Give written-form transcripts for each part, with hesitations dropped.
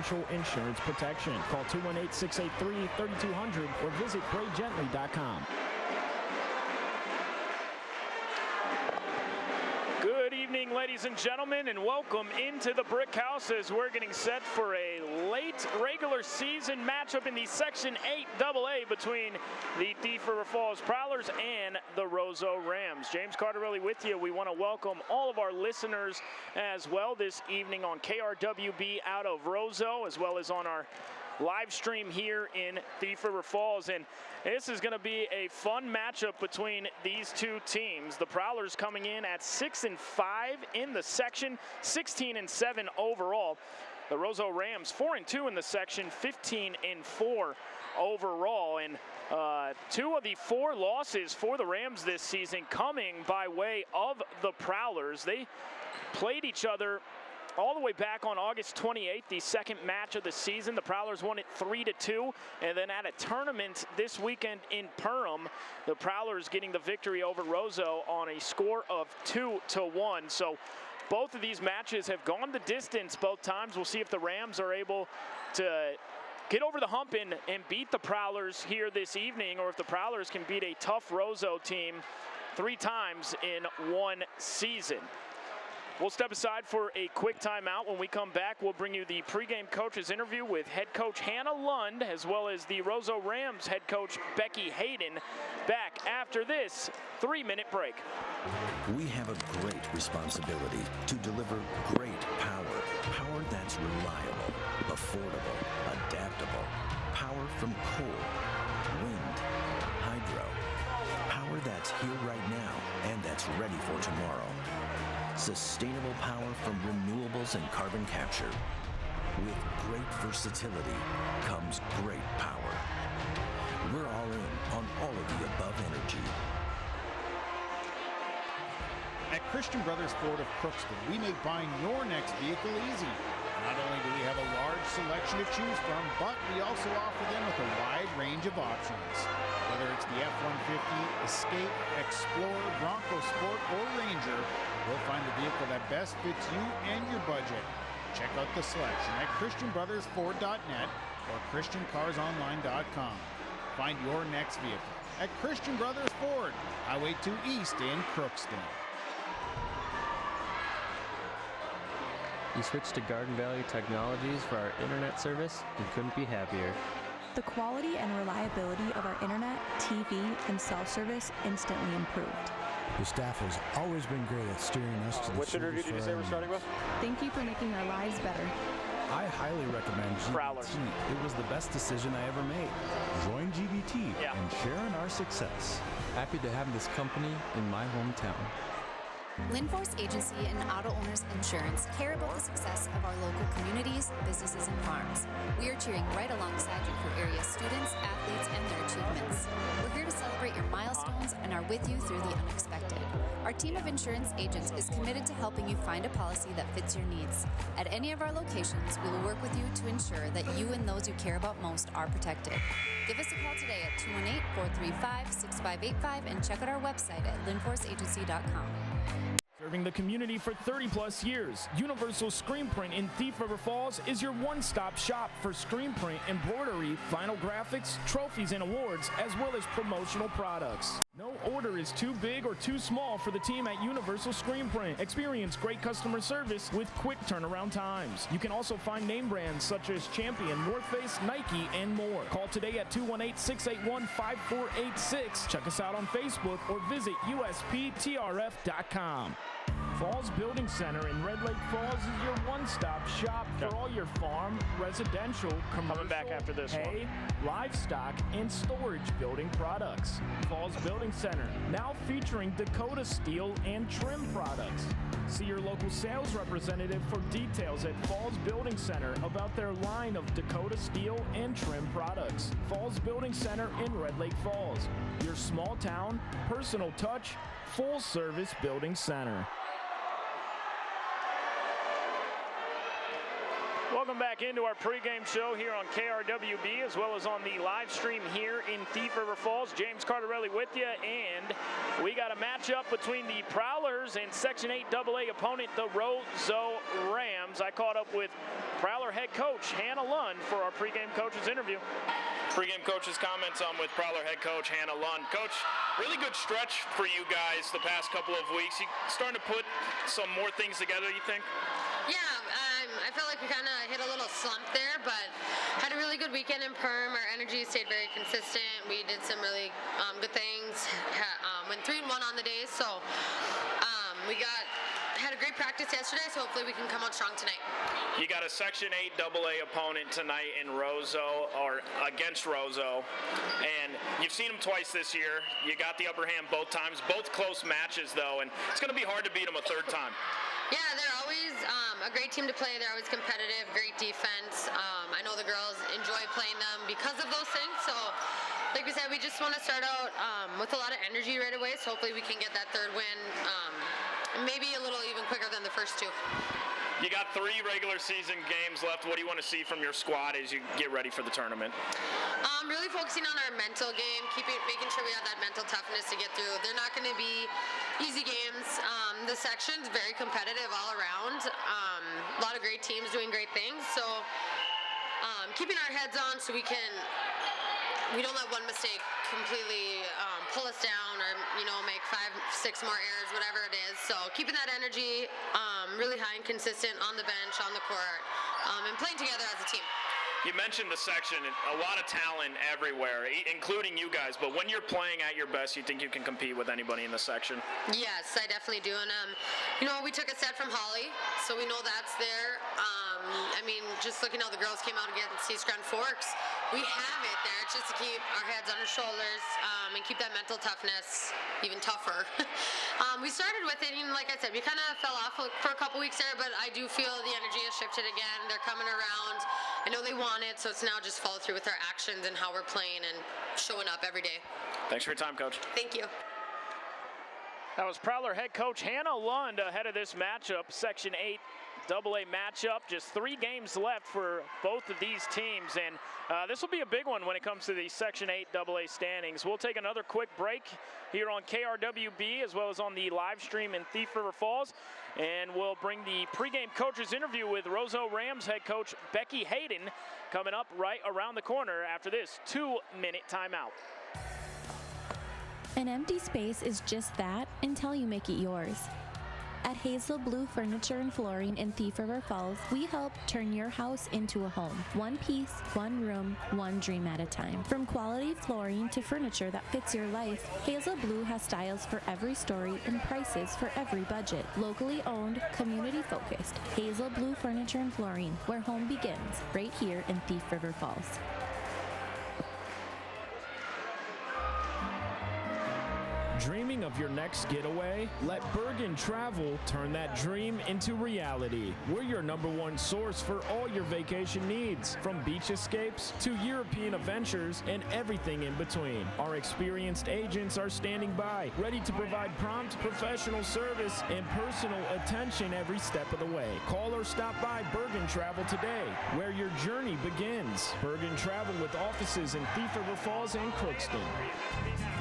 Insurance protection. Call 218-683-3200 or visit braygently.com. Good evening, ladies and gentlemen, and welcome into the Brick House as we're getting set for a late regular season matchup in the Section 8 AA between the Thief River Falls Prowlers and the ROSEAU Rams. James Cardarelli with you. We want to welcome all of our listeners as well this evening on KRWB out of ROSEAU, as well as on our live stream here in Thief River Falls. And this is going to be a fun matchup between these two teams. The Prowlers coming in at 6-5 in the section, 16-7 overall. The ROSEAU Rams 4-2 in the section, 15-4 overall. And two of the four losses for the Rams this season coming by way of the Prowlers. They played each other all the way back on August 28th, the second match of the season. The Prowlers won it 3-2, and then at a tournament this weekend in Perham, the Prowlers getting the victory over ROSEAU on a score of 2-1. So both of these matches have gone the distance both times. We'll see if the Rams are able to get over the hump and beat the Prowlers here this evening, or if the Prowlers can beat a tough ROSEAU team 3 times in one season. We'll step aside for a quick timeout. When we come back, we'll bring you the pregame coaches interview with head coach Hannah Lund, as well as the ROSEAU Rams head coach Becky Hayden, back after this 3-minute break. We have a great responsibility to deliver great power. Power that's reliable, affordable, adaptable. Power from coal, wind, hydro. Power that's here right now and that's ready for tomorrow. Sustainable power from renewables and carbon capture. With great versatility comes great power. We're all in on all of the above energy. At Christian Brothers Ford of Crookston, we make buying your next vehicle easy. Not only do we have a large selection to choose from, but we also offer them with a wide range of options. Whether it's the F-150, Escape, Explorer, Bronco Sport, or Ranger, we'll find the vehicle that best fits you and your budget. Check out the selection at ChristianBrothersFord.net or ChristianCarsOnline.com. Find your next vehicle at Christian Brothers Ford, Highway 2 East in Crookston. We switched to Garden Valley Technologies for our internet service and couldn't be happier. The quality and reliability of our internet, TV, and cell service instantly improved. The staff has always been great at steering us to the Which interview did you say we're starting with? Thank you for making our lives better. I highly recommend GBT. Prowlers. It was the best decision I ever made. Join GBT and share in our success. Happy to have this company in my hometown. Linforce Agency and Auto Owners Insurance care about the success of our local communities, businesses, and farms. We are cheering right alongside you for area students, athletes, and their achievements. We're here to celebrate your milestones and are with you through the unexpected. Our team of insurance agents is committed to helping you find a policy that fits your needs. At any of our locations, we will work with you to ensure that you and those you care about most are protected. Give us a call today at 218-435-6585 and check out our website at linforceagency.com. Serving the community for 30-plus years, Universal Screen Print in Thief River Falls is your one-stop shop for screen print, embroidery, vinyl graphics, trophies, and awards, as well as promotional products. No order is too big or too small for the team at Universal Screen Print. Experience great customer service with quick turnaround times. You can also find name brands such as Champion, North Face, Nike, and more. Call today at 218-681-5486. Check us out on Facebook or visit usptrf.com. Falls Building Center in Red Lake Falls is your one-stop shop for all your farm, residential, commercial, back after this hay, livestock, and storage building products. Falls Building Center, now featuring Dakota steel and trim products. See your local sales representative for details at Falls Building Center about their line of Dakota steel and trim products. Falls Building Center in Red Lake Falls, your small town, personal touch, full-service building center. Welcome back into our pregame show here on KRWB, as well as on the live stream here in Thief River Falls. James Cardarelli with you, and we got a matchup between the Prowlers and Section 8 AA opponent, the ROSEAU Rams. I caught up with Prowler head coach Hannah Lund for our pregame coaches interview. Pregame coach's comments on with Prowler head coach Hannah Lund. Coach, really good stretch for you guys the past couple of weeks. You starting to put some more things together, you think? Yeah, I felt like we kind of hit a little slump there, but had a really good weekend in Perm. Our energy stayed very consistent. We did some really good things. Went 3-1 on the day, so had a great practice yesterday, so hopefully we can come out strong tonight. You got a Section 8 AA opponent tonight in ROSEAU, or against ROSEAU, and you've seen them twice this year. You got the upper hand both times, both close matches though, and it's going to be hard to beat them a third time. Yeah, they're always a great team to play. They're always competitive, great defense. I know the girls enjoy playing them because of those things, so like we said, we just want to start out with a lot of energy right away, so hopefully we can get that third win maybe a little even quicker than the first two. You got 3 regular season games left. What do you want to see from your squad as you get ready for the tournament? Really focusing on our mental game, making sure we have that mental toughness to get through. They're not going to be easy games. The section's very competitive all around. A lot of great teams doing great things. So keeping our heads on so we don't let one mistake completely pull us down or, make 5-6 more errors, whatever it is. So keeping that energy really high and consistent on the bench, on the court, and playing together as a team. You mentioned the section, a lot of talent everywhere, including you guys, but when you're playing at your best, you think you can compete with anybody in the section? Yes, I definitely do. And, we took a set from Holly, so we know that's there. Just looking how the girls came out against East Grand Forks, we have it there. It's just to keep our heads on our shoulders and keep that mental toughness even tougher. We started with it, and like I said, we kind of fell off for a couple weeks there, but I do feel the energy has shifted again. They're coming around. I know they want it, so it's now just follow through with our actions and how we're playing and showing up every day. Thanks for your time, Coach. Thank you. That was Prowler head coach Hannah Lund ahead of this matchup, Section 8 AA matchup. Just 3 games left for both of these teams, and this will be a big one when it comes to the Section 8 AA standings. We'll take another quick break here on KRWB as well as on the live stream in Thief River Falls, and we'll bring the pregame coaches interview with ROSEAU Rams head coach Becky Hayden coming up right around the corner after this 2-minute timeout. An empty space is just that until you make it yours. At Hazel Blue Furniture and Flooring in Thief River Falls, we help turn your house into a home. One piece, one room, one dream at a time. From quality flooring to furniture that fits your life, Hazel Blue has styles for every story and prices for every budget. Locally owned, community focused. Hazel Blue Furniture and Flooring, where home begins, right here in Thief River Falls. Dreaming of your next getaway? Let Bergen Travel turn that dream into reality. We're your #1 source for all your vacation needs, from beach escapes to European adventures and everything in between. Our experienced agents are standing by, ready to provide prompt professional service and personal attention every step of the way. Call or stop by Bergen Travel today, where your journey begins. Bergen Travel with offices in Thief River Falls and Crookston.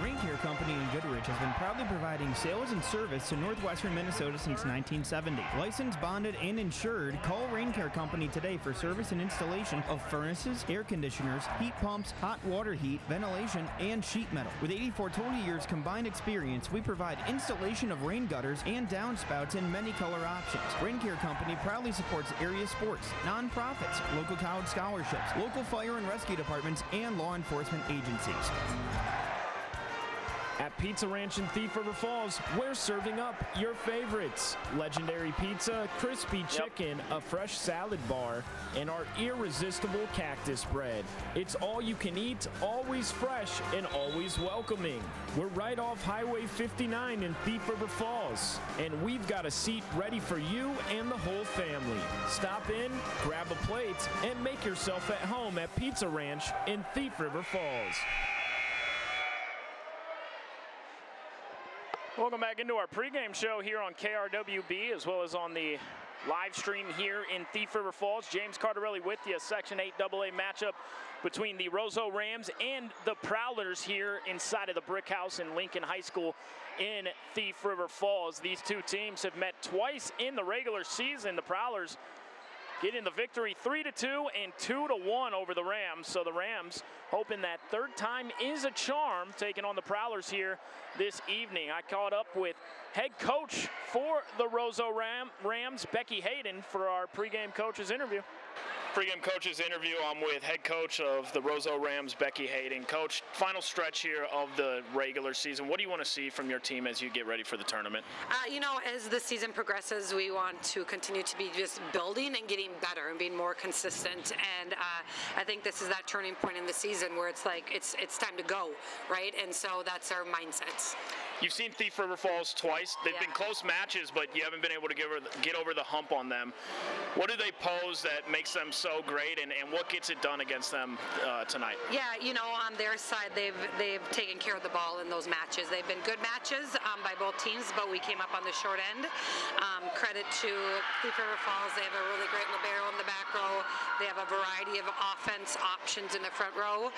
Rain Care Company in Goodrich has been proudly providing sales and service to northwestern Minnesota since 1970. Licensed, bonded, and insured, call Rain Care Company today for service and installation of furnaces, air conditioners, heat pumps, hot water heat, ventilation, and sheet metal. With 84 total years combined experience, we provide installation of rain gutters and downspouts in many color options. Rain Care Company proudly supports area sports, nonprofits, local college scholarships, local fire and rescue departments, and law enforcement agencies. At Pizza Ranch in Thief River Falls, we're serving up your favorites. Legendary pizza, crispy chicken, a fresh salad bar, and our irresistible cactus bread. It's all you can eat, always fresh, and always welcoming. We're right off Highway 59 in Thief River Falls, and we've got a seat ready for you and the whole family. Stop in, grab a plate, and make yourself at home at Pizza Ranch in Thief River Falls. Welcome back into our pregame show here on KRWB, as well as on the live stream here in Thief River Falls. James Cardarelli with you. Section 8 AA matchup between the ROSEAU Rams and the Prowlers here inside of the Brick House in Lincoln High School in Thief River Falls. These two teams have met twice in the regular season. The Prowlers getting the victory 3-2 and 2-1 over the Rams. So the Rams hoping that third time is a charm, taking on the Prowlers here this evening. I caught up with head coach for the ROSEAU Rams, Becky Hayden, for our pregame coaches interview. Pregame coaches interview. I'm with head coach of the ROSEAU Rams, Becky Hayden. Coach, final stretch here of the regular season. What do you want to see from your team as you get ready for the tournament? You know, as the season progresses, we want to continue to be just building and getting better and being more consistent. And I think this is that turning point in the season where it's like it's time to go, right? And so that's our mindset. You've seen Thief River Falls twice. They've been close matches, but you haven't been able to get over the hump on them. What do they pose that makes them so great, and what gets it done against them tonight? Yeah, you know, on their side, they've taken care of the ball in those matches. They've been good matches by both teams, but we came up on the short end. Credit to Thief River Falls. They have a really great libero in the back row. They have a variety of offense options in the front row.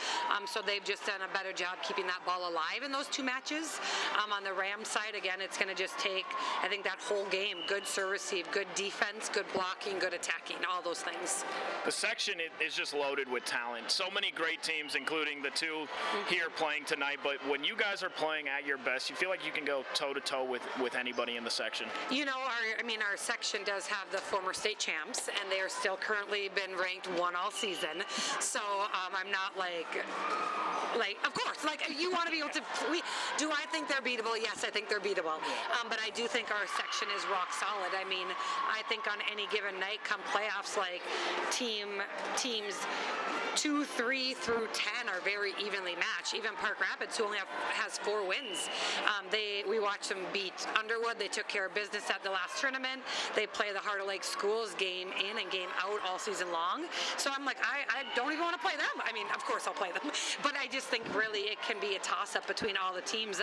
So they've just done a better job keeping that ball alive in those two matches. On the Rams side, again, it's going to just take, I think, that whole game. Good service receive, good defense, good blocking, good attacking, all those things. The section is just loaded with talent. So many great teams, including the two here playing tonight. But when you guys are playing at your best, you feel like you can go toe-to-toe with anybody in the section. You know, our section does have the former state champs, and they are still currently been ranked 1 all season. So I'm not like, of course, like you want to be able to. Do I think they're beatable? Yes, I think they're beatable. But I do think our section is rock solid. I mean, I think on any given night, come playoffs, like teams 2, 3 through 10 are very evenly matched. Even Park Rapids, who only has 4 wins, we watched them beat Underwood. They took care of business at the last tournament. They play the Heart of Lake Schools game in and game out all season long. So I'm like, I don't even want to play them. I mean, of course I'll play them, but I just think really it can be a toss-up between all the teams.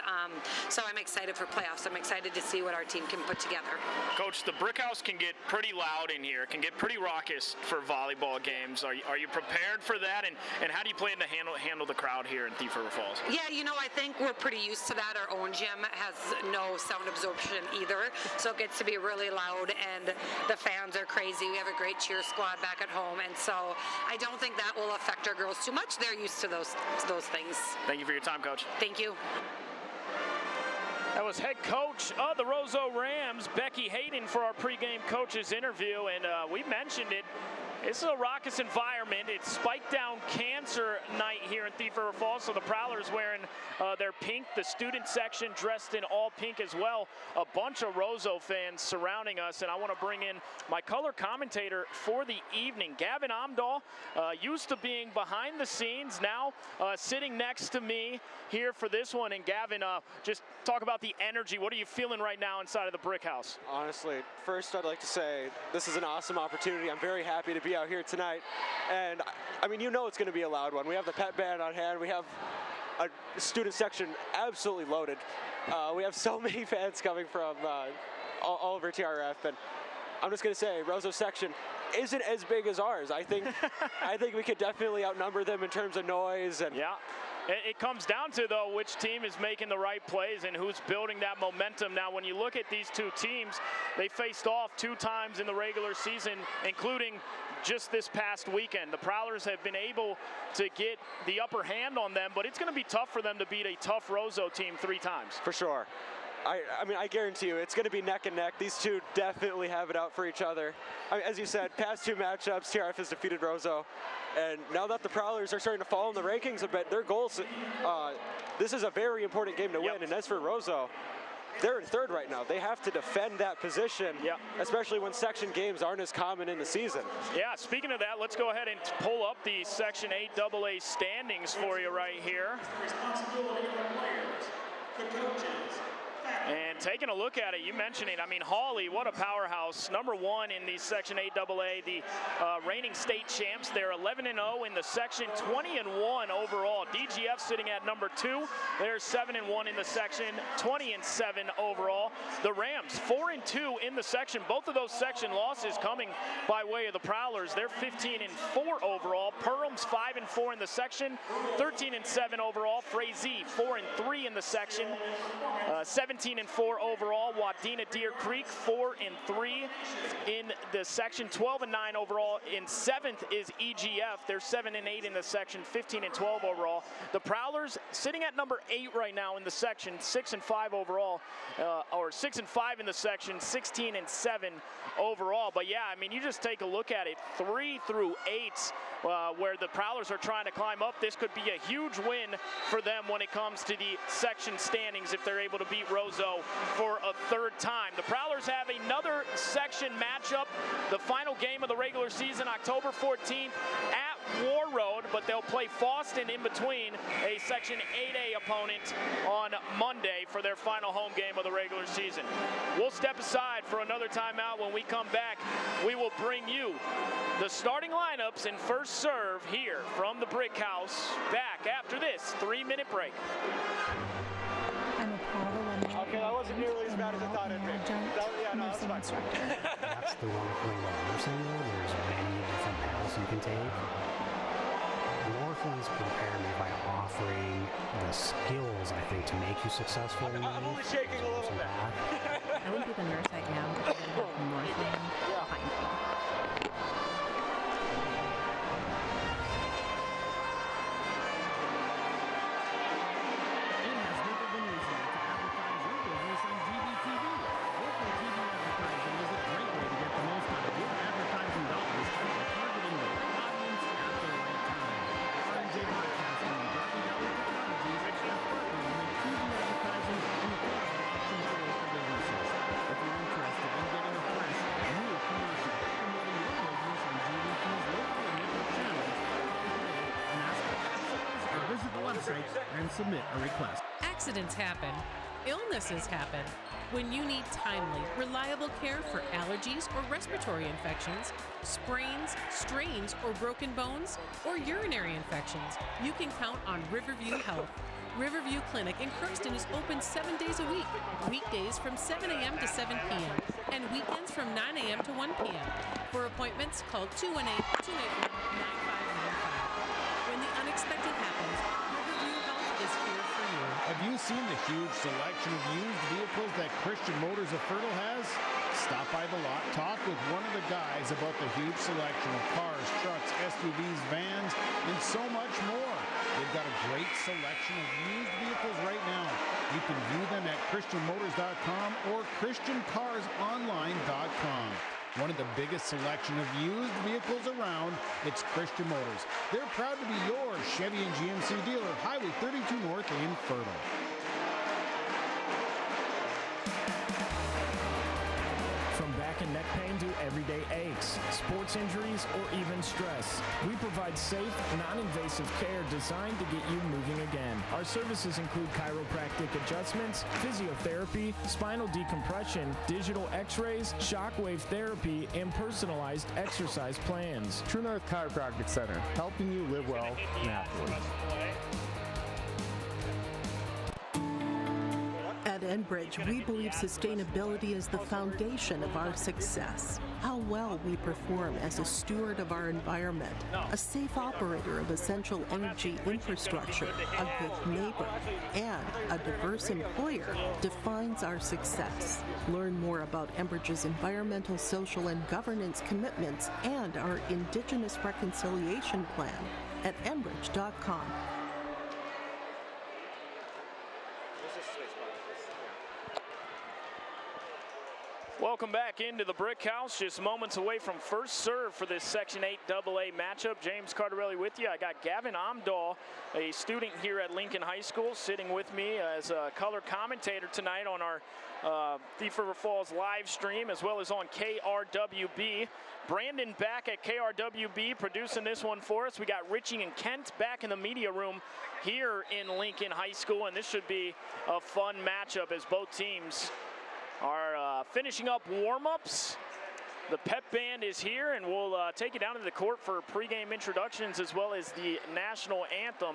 So I'm excited for playoffs. I'm excited to see what our team can put together. Coach, the Brick House can get pretty loud in here. It can get pretty raucous for volleyball games. Are you prepared for that? And how do you plan to handle the crowd here in Thief River Falls? Yeah, you know, I think we're pretty used to that. Our own gym has no sound absorption either, so it gets to be really loud, and the fans are crazy. We have a great cheer squad back at home, and so I don't think that will affect our girls too much. They're used to those things. Thank you for your time, Coach. Thank you. That was head coach of the ROSEAU Rams, Becky Hayden, for our pregame coaches interview, and we mentioned it. This is a raucous environment. It's Spike Down Cancer Night here in Thief River Falls, so the Prowlers wearing their pink, the student section dressed in all pink as well. A bunch of ROSEAU fans surrounding us, and I want to bring in my color commentator for the evening, Gavin Amdahl, used to being behind the scenes, now sitting next to me here for this one. And Gavin, just talk about the energy. What are you feeling right now inside of the Brick House? Honestly, first I'd like to say this is an awesome opportunity. I'm very happy to be out here tonight, and I mean, you know it's going to be a loud one. We have the pep band on hand. We have a student section absolutely loaded. We have so many fans coming from all over TRF, and I'm just going to say ROSEAU section isn't as big as ours. I think we could definitely outnumber them in terms of noise. And yeah. It comes down to, though, which team is making the right plays and who's building that momentum. Now, when you look at these two teams, they faced off 2 times in the regular season, including just this past weekend. The Prowlers have been able to get the upper hand on them, but it's going to be tough for them to beat a tough ROSEAU team 3 times. For sure. I mean, I guarantee you, it's going to be neck and neck. These two definitely have it out for each other. I mean, as you said, past 2 matchups, TRF has defeated ROSEAU. And now that the Prowlers are starting to fall in the rankings a bit, their goals, this is a very important game to win. And as for ROSEAU, they're in 3rd right now. They have to defend that position, especially when section games aren't as common in the season. Yeah, speaking of that, let's go ahead and pull up the Section 8 AA standings for you right here. Responsibility of the players, the coaches, And taking a look at it, you mentioned it. I mean, Hawley, what a powerhouse. Number 1 in the Section 8AA, the reigning state champs. They're 11-0 in the section, 20-1 overall. DGF sitting at number 2. They're 7-1 in the section, 20-7 overall. The Rams, 4-2 in the section. Both of those section losses coming by way of the Prowlers. They're 15-4 overall. Perham's 5-4 in the section, 13-7 overall. Frazee, 4-3 in the section, 17-4 overall. Wadena Deer Creek, 4-3 in the section, 12-9 overall. In 7th is EGF. They're 7-8 in the section, 15-12 overall. The Prowlers sitting at number 8 right now in the section, 6-5 overall, or 6-5 in the section, 16-7 overall. But yeah, I mean, you just take a look at it, 3 through 8, where the Prowlers are trying to climb up. This could be a huge win for them when it comes to the section standings if they're able to beat ROSEAU for a 3rd time. The Prowlers have another section matchup, the final game of the regular season, October 14th at War Road, but they'll play Fawston in between, a Section 8A opponent, on Monday for their final home game of the regular season. We'll step aside for another timeout. When we come back, we will bring you the starting lineups in first serve here from the Brick House, back after this 3-minute break. I'm a Paul alumni. Okay, that wasn't nearly as bad as I thought it'd be. That's fine. That's the wonderful thing about nursing, though. There's many different paths you can take. Northland's prepared me by offering the skills, I think, to make you successful in life. I'm only shaking a little bit. I wouldn't be the nurse I am if I didn't have Northland behind me. And submit a request. Accidents happen. Illnesses happen. When you need timely, reliable care for allergies or respiratory infections, sprains, strains, or broken bones, or urinary infections, you can count on Riverview Health. Riverview Clinic in Crookston is open 7 days a week, weekdays from 7 a.m. to 7 p.m., and weekends from 9 a.m. to 1 p.m. For appointments, call 218-281-9595. When the unexpected happens, Riverview Health is here for you. Have you seen the huge selection of used vehicles that Christian Motors of Fertile has? Stop by the lot, talk with one of the guys about the huge selection of cars, trucks, SUVs, vans, and so much more. They've got a great selection of used vehicles right now. You can view them at christianmotors.com or christiancarsonline.com. One of the biggest selection of used vehicles around, it's Christian Motors. They're proud to be your Chevy and GMC dealer, Highway 32 North in Fertile. From back and neck pain to everyday aches, sports injuries, or even stress, we provide safe, non-invasive care designed to get you moving again. Our services include chiropractic adjustments, physiotherapy, spinal decompression, digital x-rays, shockwave therapy, and personalized exercise plans. True North Chiropractic Center, helping you live well naturally. At Enbridge, we believe sustainability is the foundation of our success. How well we perform as a steward of our environment, a safe operator of essential energy infrastructure, a good neighbor, and a diverse employer defines our success. Learn more about Enbridge's environmental, social, and governance commitments and our Indigenous Reconciliation Plan at enbridge.com. Welcome back into the Brick House, just moments away from first serve for this Section 8 AA matchup. James Cardarelli with you. I got Gavin Amdahl, a student here at Lincoln High School, sitting with me as a color commentator tonight on our Thief River Falls live stream, as well as on KRWB. Brandon back at KRWB producing this one for us. We got Richie and Kent back in the media room here in Lincoln High School, and this should be a fun matchup as both teams are finishing up warm-ups. The pep band is here, and we'll take you down to the court for pregame introductions as well as the national anthem.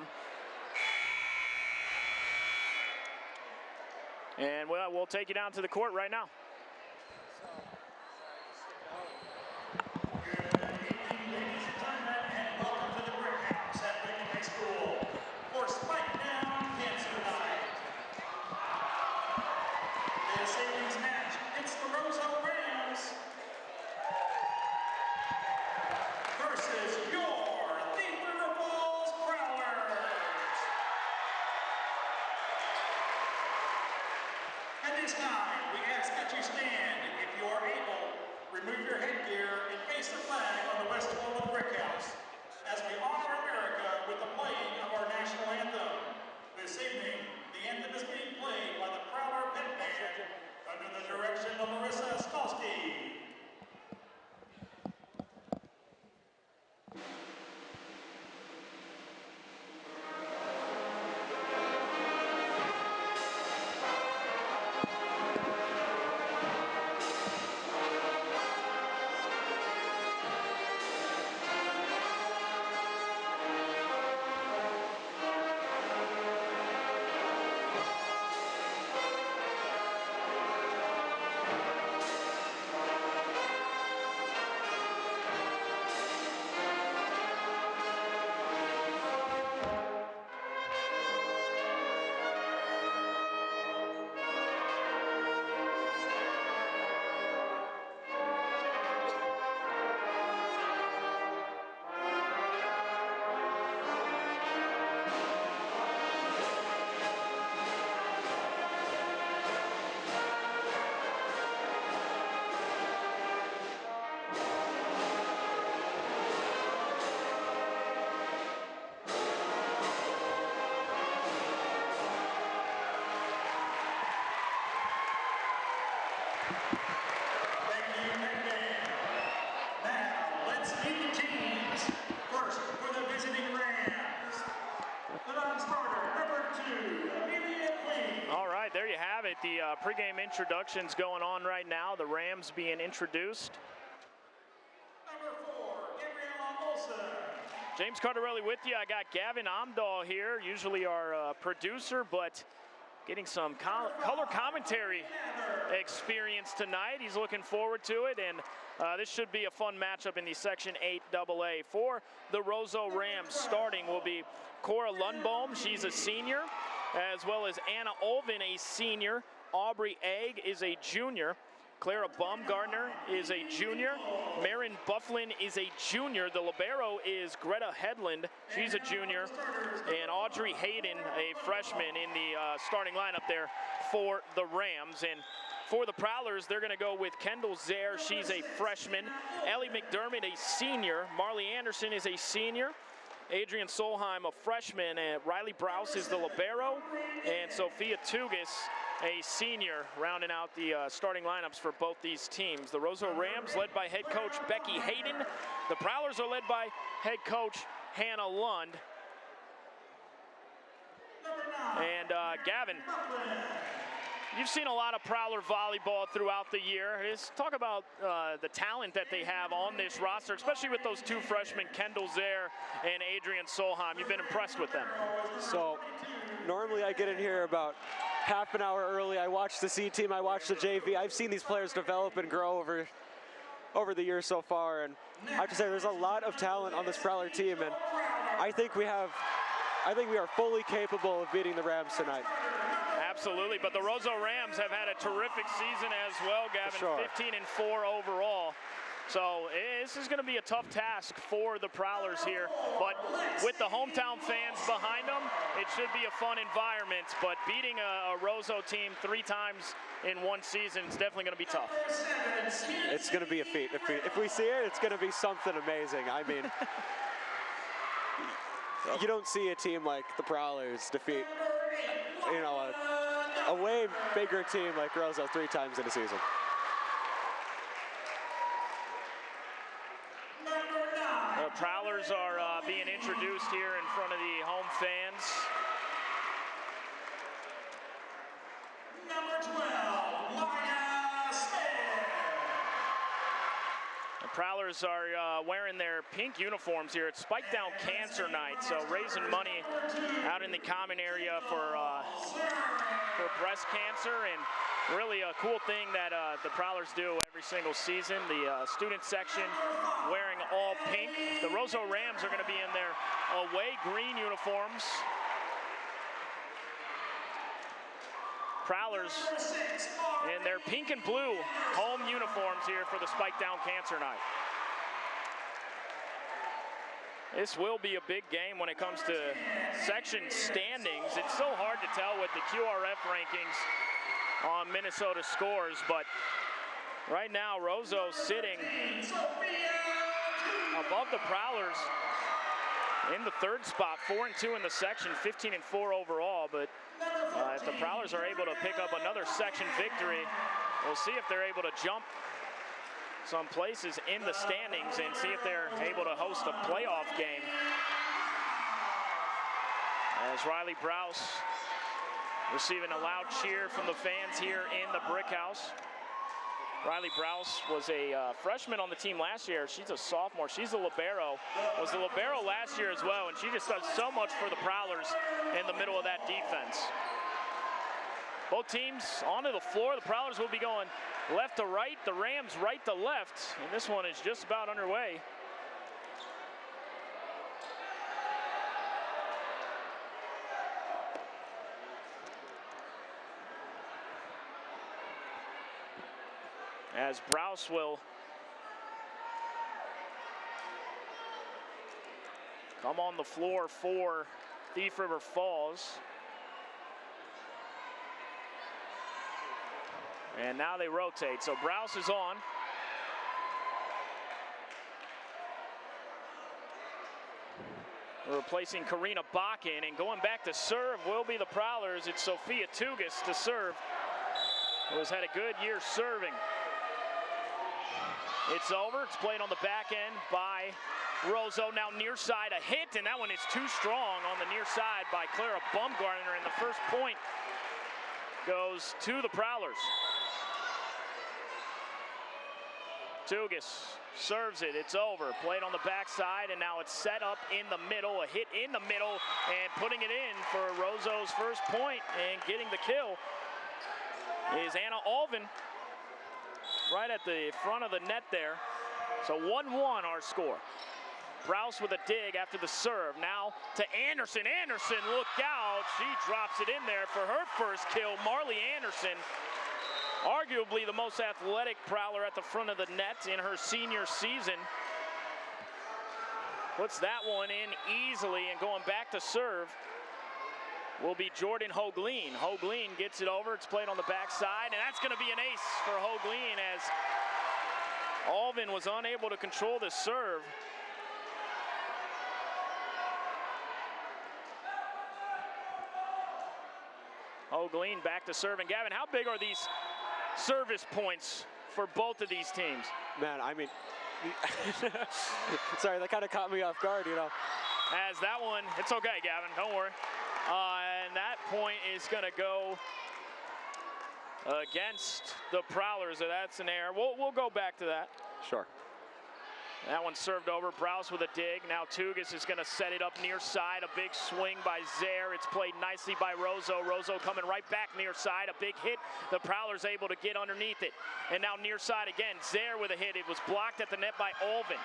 And we'll take you down to the court right now. The pregame introductions going on right now. The Rams being introduced. James Cardarelli with you. I got Gavin Amdahl here, usually our producer, but getting some color commentary experience tonight. He's looking forward to it, and this should be a fun matchup in the Section 8 AA. For the ROSEAU Rams, starting will be Cora Lundbohm. She's a senior, as well as Anna Olvin, a senior. Aubrey Egg is a junior. Clara Baumgartner is a junior. Marin Bufflin is a junior. The libero is Greta Hedlund. She's a junior. And Audrey Hayden, a freshman, in the starting lineup there for the Rams. And for the Prowlers, they're going to go with Kendall Zare. She's a freshman. Ellie McDermott, a senior. Marley Anderson is a senior. Adrian Solheim, a freshman. And Riley Browse is the libero. And Sophia Tugis, a senior, rounding out the starting lineups for both these teams. The ROSEAU Rams led by head coach Becky Hayden. The Prowlers are led by head coach Hannah Lund. And Gavin, you've seen a lot of Prowler volleyball throughout the year. Just talk about the talent that they have on this roster, especially with those two freshmen, Kendall Zare and Adrian Solheim. You've been impressed with them. So normally I get in here about half an hour early. I watch the C team, I watch the JV. I've seen these players develop and grow over the years so far, and I have to say there's a lot of talent on this Prowler team, and I think we are fully capable of beating the Rams tonight. Absolutely, but the ROSEAU Rams have had a terrific season as well, Gavin. Sure. 15-4 overall. So this is going to be a tough task for the Prowlers here, but with the hometown fans behind them, it should be a fun environment, but beating a ROSEAU team 3 times in one season is definitely going to be tough. It's going to be a feat. If we see it, it's going to be something amazing. I mean, you don't see a team like the Prowlers defeat, you know, a way bigger team like ROSEAU 3 times in a season. The Prowlers are being introduced here in front of the home fans. The Prowlers are wearing their pink uniforms here. It's Spike Down Cancer Night, so raising money out in the common area for breast cancer, and really a cool thing that the Prowlers do every single season. The student section wearing all pink. The ROSEAU Rams are going to be in their away green uniforms. Prowlers in their pink and blue home uniforms here for the Spike Down Cancer Night. This will be a big game when it comes to section standings. It's so hard to tell with the QRF rankings on Minnesota scores, but right now ROSEAU sitting above the Prowlers in the 3rd spot, 4-2 in the section, 15-4 overall. But if the Prowlers are able to pick up another section victory, we'll see if they're able to jump some places in the standings and see if they're able to host a playoff game. As Riley Browse receiving a loud cheer from the fans here in the Brick House. Riley Browse was a freshman on the team last year. She's a sophomore. She's a libero. Was the libero last year as well, and she just does so much for the Prowlers in the middle of that defense. Both teams onto the floor. The Prowlers will be going left to right, the Rams right to left, and this one is just about underway. As Browse will come on the floor for Thief River Falls. And now they rotate, so Browse is on. Replacing Karina Bakken, and going back to serve will be the Prowlers. It's Sophia Tugas to serve, who has had a good year serving. It's over. It's played on the back end by ROSEAU. Now near side, a hit, and that one is too strong on the near side by Clara Bumgarner, and the first point goes to the Prowlers. Tugas serves it. It's over. Played on the backside, and now it's set up in the middle. A hit in the middle, and putting it in for ROSEAU's first point and getting the kill is Anna Alvin, right at the front of the net there. So 1-1 our score. Browse with a dig after the serve. Now to Anderson. Anderson, look out. She drops it in there for her first kill. Marley Anderson, arguably the most athletic Prowler at the front of the net in her senior season. Puts that one in easily, and going back to serve will be Jordan Hoagleen. Hoagleen gets it over. It's played on the backside, and that's going to be an ace for Hoagleen as Alvin was unable to control the serve. Hoagleen back to serve. And Gavin, how big are these service points for both of these teams? Man, I mean, sorry, that kind of caught me off guard, you know. As that one, it's okay, Gavin, don't worry. And that point is going to go against the Prowlers. So that's an error. We'll go back to that. Sure. That one served over. Browse with a dig. Now Tugas is going to set it up near side. A big swing by Zaire. It's played nicely by ROSEAU. ROSEAU coming right back near side. A big hit. The Prowlers able to get underneath it. And now near side again. Zaire with a hit. It was blocked at the net by Alvin.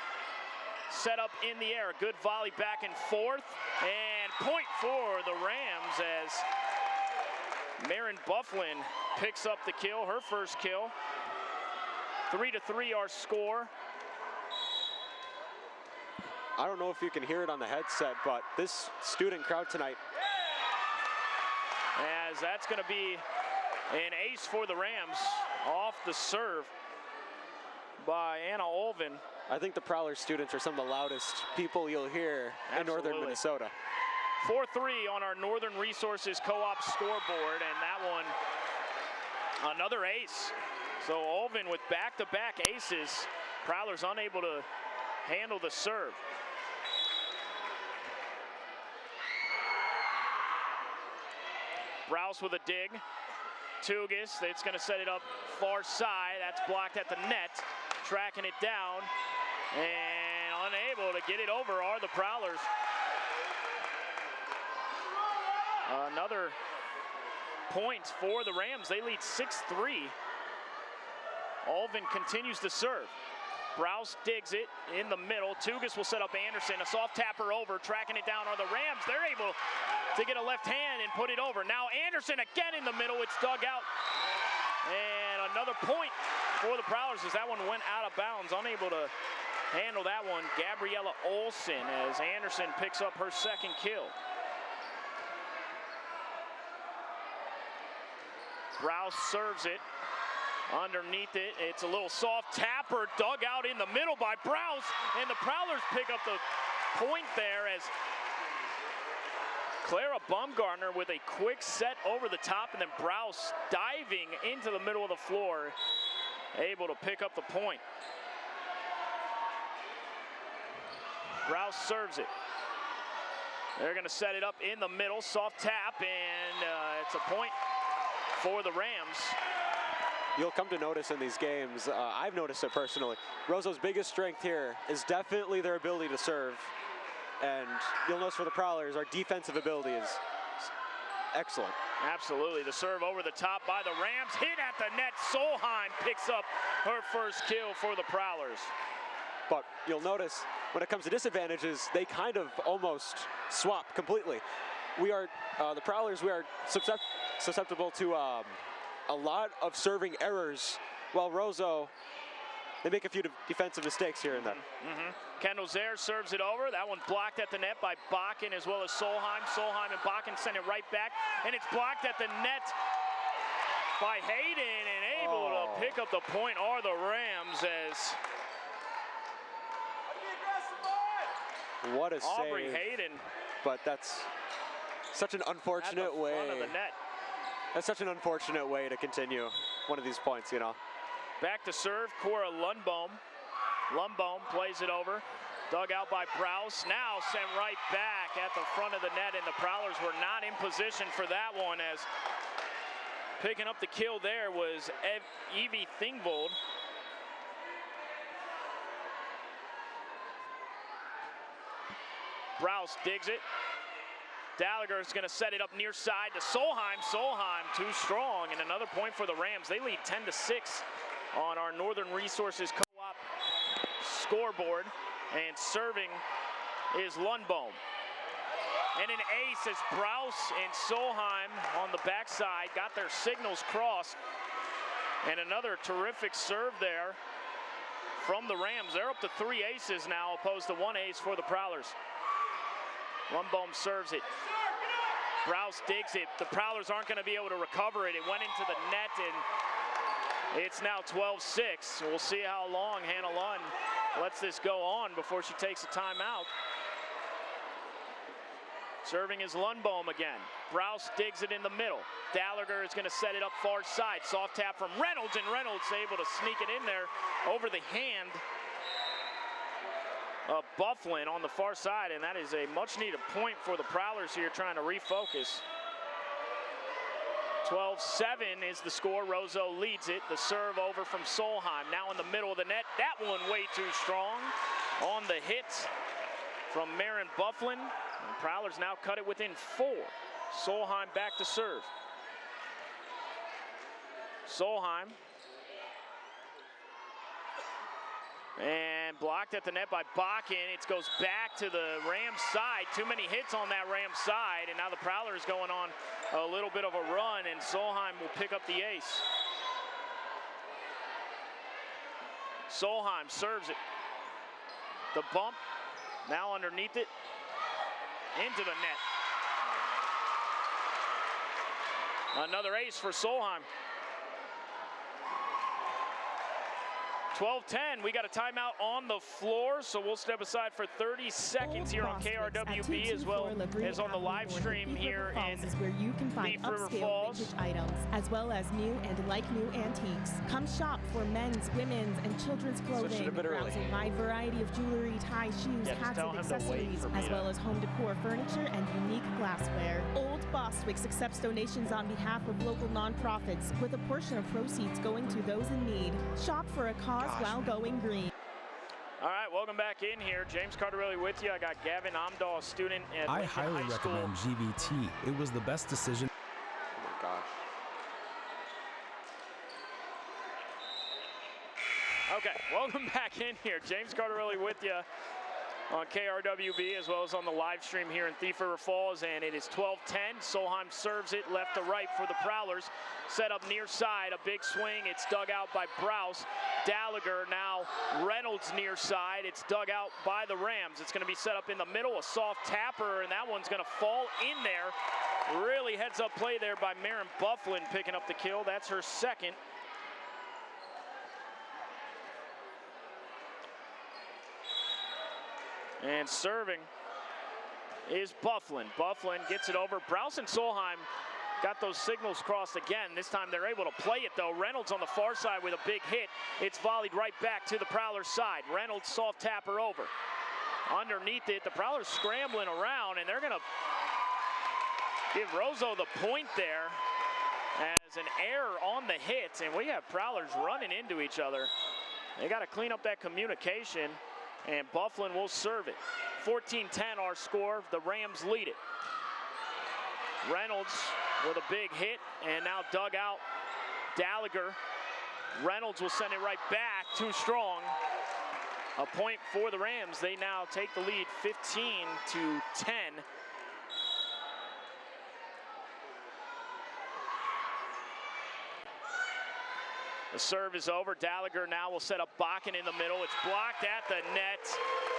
Set up in the air. Good volley back and forth. And point for the Rams as Marin Bufflin picks up the kill. Her first kill. 3-3 our score. I don't know if you can hear it on the headset, but this student crowd tonight. As that's going to be an ace for the Rams off the serve by Anna Olvin. I think the Prowler students are some of the loudest people you'll hear in northern Minnesota. 4-3 on our Northern Resources Co-op scoreboard, and that one, another ace. So Olvin with back-to-back aces. Prowler's unable to handle the serve. Browse with a dig. Tugis, it's going to set it up far side. That's blocked at the net. Tracking it down. And unable to get it over are the Prowlers. Another point for the Rams. They lead 6-3. Olvin continues to serve. Browse digs it in the middle. Tugis will set up Anderson. A soft tapper over. Tracking it down are the Rams. They're able to get a left hand and put it over. Now Anderson again in the middle. It's dug out. And another point for the Prowlers as that one went out of bounds. Unable to handle that one. Gabriella Olson as Anderson picks up her second kill. Browse serves it. Underneath it, it's a little soft tapper dug out in the middle by Browse, and the Prowlers pick up the point there as Clara Baumgartner with a quick set over the top, and then Browse diving into the middle of the floor, able to pick up the point. Browse serves it. They're going to set it up in the middle, soft tap, and it's a point for the Rams. You'll come to notice in these games, I've noticed it personally, ROSEAU's biggest strength here is definitely their ability to serve. And you'll notice for the Prowlers, our defensive ability is excellent. Absolutely, the serve over the top by the Rams, hit at the net. Solheim picks up her first kill for the Prowlers. But you'll notice when it comes to disadvantages, they kind of almost swap completely. We are, the Prowlers, we are susceptible to a lot of serving errors, while ROSEAU, they make a few defensive mistakes here and there. Kendall Zaire serves it over. That one blocked at the net by Bakken as well as Solheim. Solheim and Bakken send it right back, and it's blocked at the net by Hayden, and able to pick up the point are the Rams as what a Aubrey save. Hayden. But that's such an unfortunate way. Front of the net. That's such an unfortunate way to continue one of these points, you know. Back to serve, Cora Lundbohm. Lundbohm plays it over. Dug out by Browse. Now sent right back at the front of the net, and the Prowlers were not in position for that one, as picking up the kill there was Evie Thingvold. Browse digs it. Gallagher is going to set it up near side to Solheim. Solheim too strong, and another point for the Rams. They lead 10-6 on our Northern Resources Co-op scoreboard, and serving is Lundbohm. And an ace as Browse and Solheim on the backside got their signals crossed, and another terrific serve there from the Rams. They're up to 3 aces now, opposed to 1 ace for the Prowlers. Lundbohm serves it. Browse digs it. The Prowlers aren't going to be able to recover it. It went into the net, and it's now 12-6. We'll see how long Hannah Lund lets this go on before she takes a timeout. Serving is Lundbohm again. Browse digs it in the middle. Gallagher is going to set it up far side. Soft tap from Reynolds, and Reynolds able to sneak it in there over the hand of Bufflin on the far side, and that is a much-needed point for the Prowlers here, trying to refocus. 12-7 is the score. ROSEAU leads it. The serve over from Solheim. Now in the middle of the net. That one way too strong. On the hit from Marin Bufflin. And Prowlers now cut it within 4. Solheim back to serve. Solheim. And blocked at the net by Bakken. It goes back to the Rams side. Too many hits on that Rams side, and now the Prowlers going on a little bit of a run, and Solheim will pick up the ace. Solheim serves it. The bump Now underneath it, into the net. Another ace for Solheim. 12-10, we got a timeout on the floor, so we'll step aside for 30 seconds here on KRWB as well as on the live stream here in is where you can find Thief River upscale Falls. vintage items, as well as new and like-new antiques. Come shop for men's, women's, and children's clothing. Browse a wide variety of jewelry, ties, shoes, hats, and accessories, as well as home decor, furniture, and unique glassware. Old Bostwick's accepts donations on behalf of local nonprofits, with a portion of proceeds going to those in need. Shop for a cause while going green. All right, welcome back in here. James Cardarelli with you. I got Gavin Amdahl, student at I Lincoln highly High School. recommend GVT. It was the best decision. Oh my gosh. Okay, welcome back in here. James Cardarelli with you on KRWB as well as on the live stream here in Thief River Falls, and it is 12-10. Solheim serves it left to right for the Prowlers. Set up near side, a big swing. It's dug out by Browse. Gallagher now Reynolds near side. It's dug out by the Rams. It's going to be set up in the middle, a soft tapper, and that one's going to fall in there. Really heads up play there by Maren Bufflin picking up the kill. That's her second. And serving is Bufflin. Bufflin gets it over. Browse and Solheim got those signals crossed again. This time they're able to play it though. Reynolds on the far side with a big hit. It's volleyed right back to the Prowlers side. Reynolds soft tapper over. Underneath it, the Prowlers scrambling around, and they're gonna give ROSEAU the point there as an error on the hit, and we have Prowlers running into each other. They gotta clean up that communication, and Bufflin will serve it. 14-10 our score. The Rams lead it. Reynolds with a big hit, and now dug out Gallagher. Reynolds will send it right back, too strong. A point for the Rams. They now take the lead 15-10. The serve is over. Gallagher now will set up Bakken in the middle. It's blocked at the net.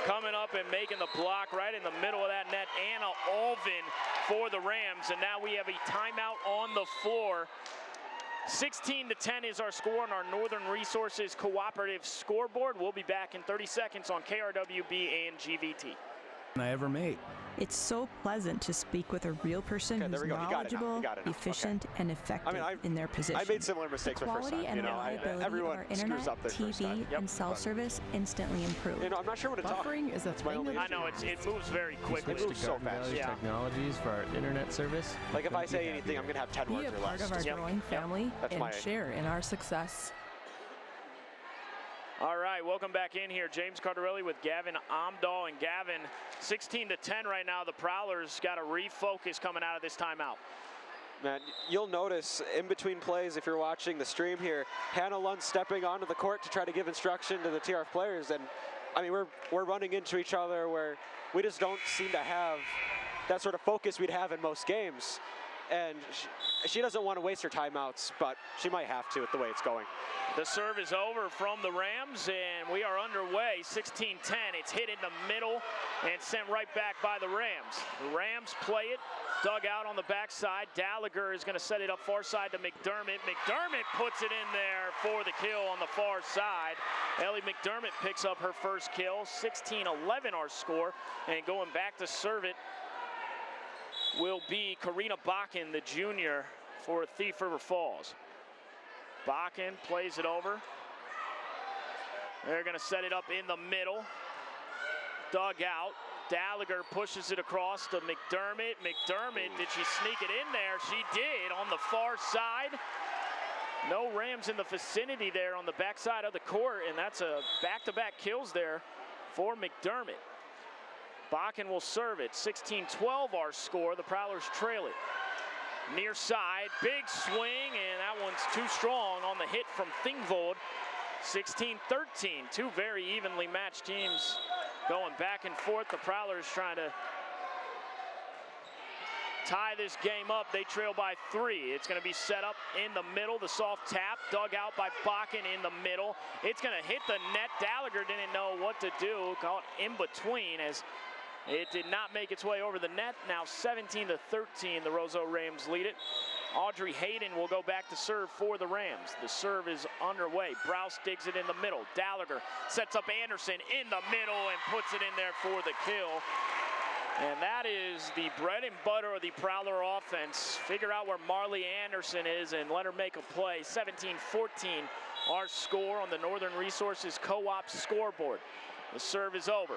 Coming up and making the block right in the middle of that net, Anna Alvin for the Rams. And now we have a timeout on the floor. 16-10 is our score on our Northern Resources Cooperative scoreboard. We'll be back in 30 seconds on KRWB and GVT. I ever made. It's so pleasant to speak with a real person who's knowledgeable, efficient, and effective in their position. I made similar mistakes the my first quality time. and reliability everyone of our internet, screws up their first time. TV, and self-service instantly improved. I'm not sure what to talk. Buffering is a thing. I know, it moves very quickly. It moves so fast. Yeah. Technologies for our internet service. Like if I say anything, I'm gonna have 10 words or less. Be a part of our growing family and my share in our success. All right, welcome back in here. James Cardarelli with Gavin Amdahl. And Gavin, 16-10 right now. The Prowlers got to refocus coming out of this timeout. Man, you'll notice in between plays, if you're watching the stream here, Hannah Lund stepping onto the court to try to give instruction to the TRF players. And I mean, we're running into each other where we just don't seem to have that sort of focus we'd have in most games. And she doesn't want to waste her timeouts, but she might have to with the way it's going. The serve is over from the Rams, and we are underway. 16-10. It's hit in the middle and sent right back by the Rams. The Rams play it, dug out on the backside. Gallagher is going to set it up far side to McDermott. McDermott puts it in there for the kill on the far side. Ellie McDermott picks up her first kill. 16-11 our score, and going back to serve it will be Karina Bakken, the junior for Thief River Falls. Bakken plays it over. They're going to set it up in the middle. Dug out. Gallagher pushes it across to McDermott. McDermott, did she sneak it in there? She did on the far side. No Rams in the vicinity there on the backside of the court, and that's a back-to-back kills there for McDermott. Bakken will serve it. 16-12 our score. The Prowlers trail it. Near side, big swing, and that one's too strong on the hit from Thingvold. 16-13, two very evenly matched teams going back and forth. The Prowlers trying to tie this game up. They trail by 3. It's going to be set up in the middle. The soft tap dug out by Bakken in the middle. It's going to hit the net. Gallagher didn't know what to do. Caught in between as It did not make its way over the net. Now 17-13, the ROSEAU Rams lead it. Audrey Hayden will go back to serve for the Rams. The serve is underway. Browse digs it in the middle. Gallagher sets up Anderson in the middle and puts it in there for the kill. And that is the bread and butter of the Prowler offense. Figure out where Marley Anderson is and let her make a play. 17-14, our score on the Northern Resources Co-op scoreboard. The serve is over.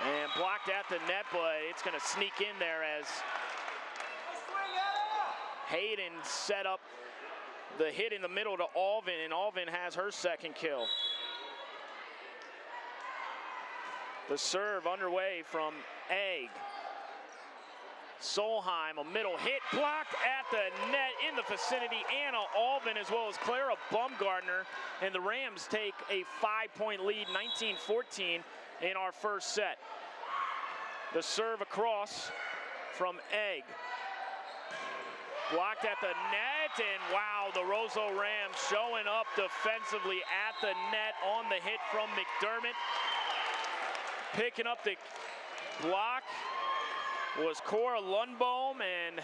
And blocked at the net, but it's going to sneak in there as Hayden set up the hit in the middle to Alvin, and Alvin has her second kill. The serve underway from Egg. Solheim, a middle hit, blocked at the net in the vicinity. Anna Alvin as well as Clara Bumgardner, and the Rams take a 5-point lead, 19-14 in our first set. The serve across from Egg. Blocked at the net, and wow, the ROSEAU Rams showing up defensively at the net on the hit from McDermott. Picking up the block was Cora Lundbohm, and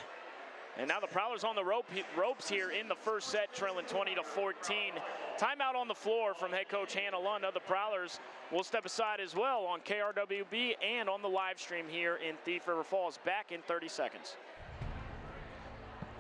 now the Prowlers on the ropes here in the first set, trailing 20-14. Timeout on the floor from head coach Hannah Lund of the Prowlers. Will step aside as well on KRWB and on the live stream here in Thief River Falls. Back in 30 seconds.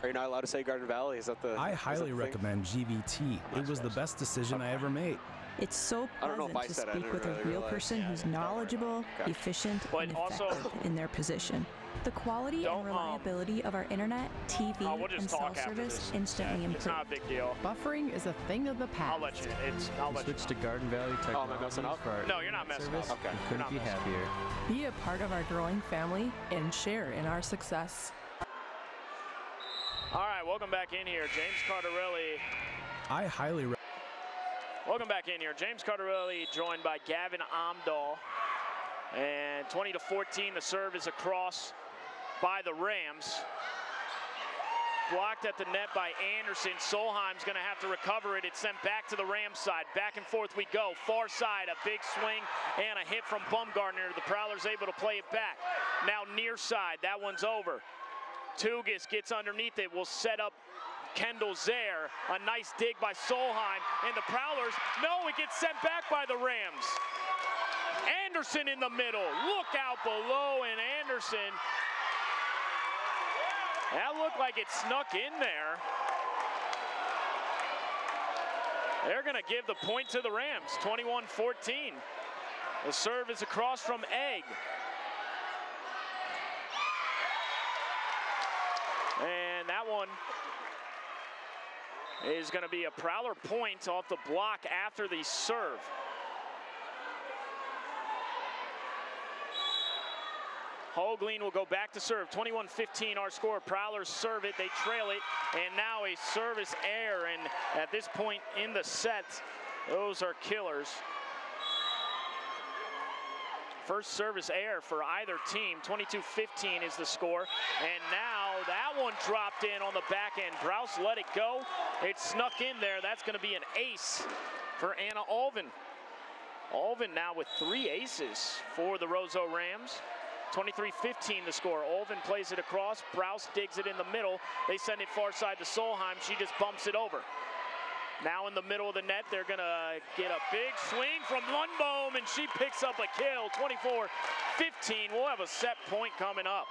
Are you not allowed to say Garden Valley? Is that the? I highly recommend GVT. It was the best decision I ever made. It's so pleasant to speak with a real person who's knowledgeable, efficient, and effective in their position. The quality and reliability of our internet, TV, and cell service instantly improved. It's not a big deal. Buffering is a thing of the past. I'll let you. Switch to Garden Valley Technologies for our No, you're not messing up. Okay. Couldn't be happier. Be a part of our growing family and share in our success. All right, welcome back in here. James Cardarelli. I highly recommend. Welcome back in here. James Cardarelli joined by Gavin Amdahl. And 20-14, the serve is across by the Rams. Blocked at the net by Anderson. Solheim's going to have to recover it. It's sent back to the Rams side. Back and forth we go. Far side, a big swing and a hit from Bumgardner. The Prowlers able to play it back. Now near side, that one's over. Tugis gets underneath it. Will set up Kendall Zaire. A nice dig by Solheim. And the Prowlers, no, it gets sent back by the Rams. Anderson in the middle. Look out below, and Anderson. That looked like it snuck in there. They're going to give the point to the Rams, 21-14. The serve is across from Egg. And that one is going to be a Prowler point off the block after the serve. Hoagland will go back to serve. 21-15 our score. Prowlers serve it. They trail it. And now a service error. And at this point in the set, those are killers. First service error for either team. 22-15 is the score. And now that one dropped in on the back end. Browse let it go. It snuck in there. That's going to be an ace for Anna Alvin. Alvin now with 3 aces for the ROSEAU Rams. 23-15 the score. Alvin plays it across. Browse digs it in the middle. They send it far side to Solheim. She just bumps it over. Now in the middle of the net, they're going to get a big swing from Lundbohm, and she picks up a kill. 24-15. We'll have a set point coming up.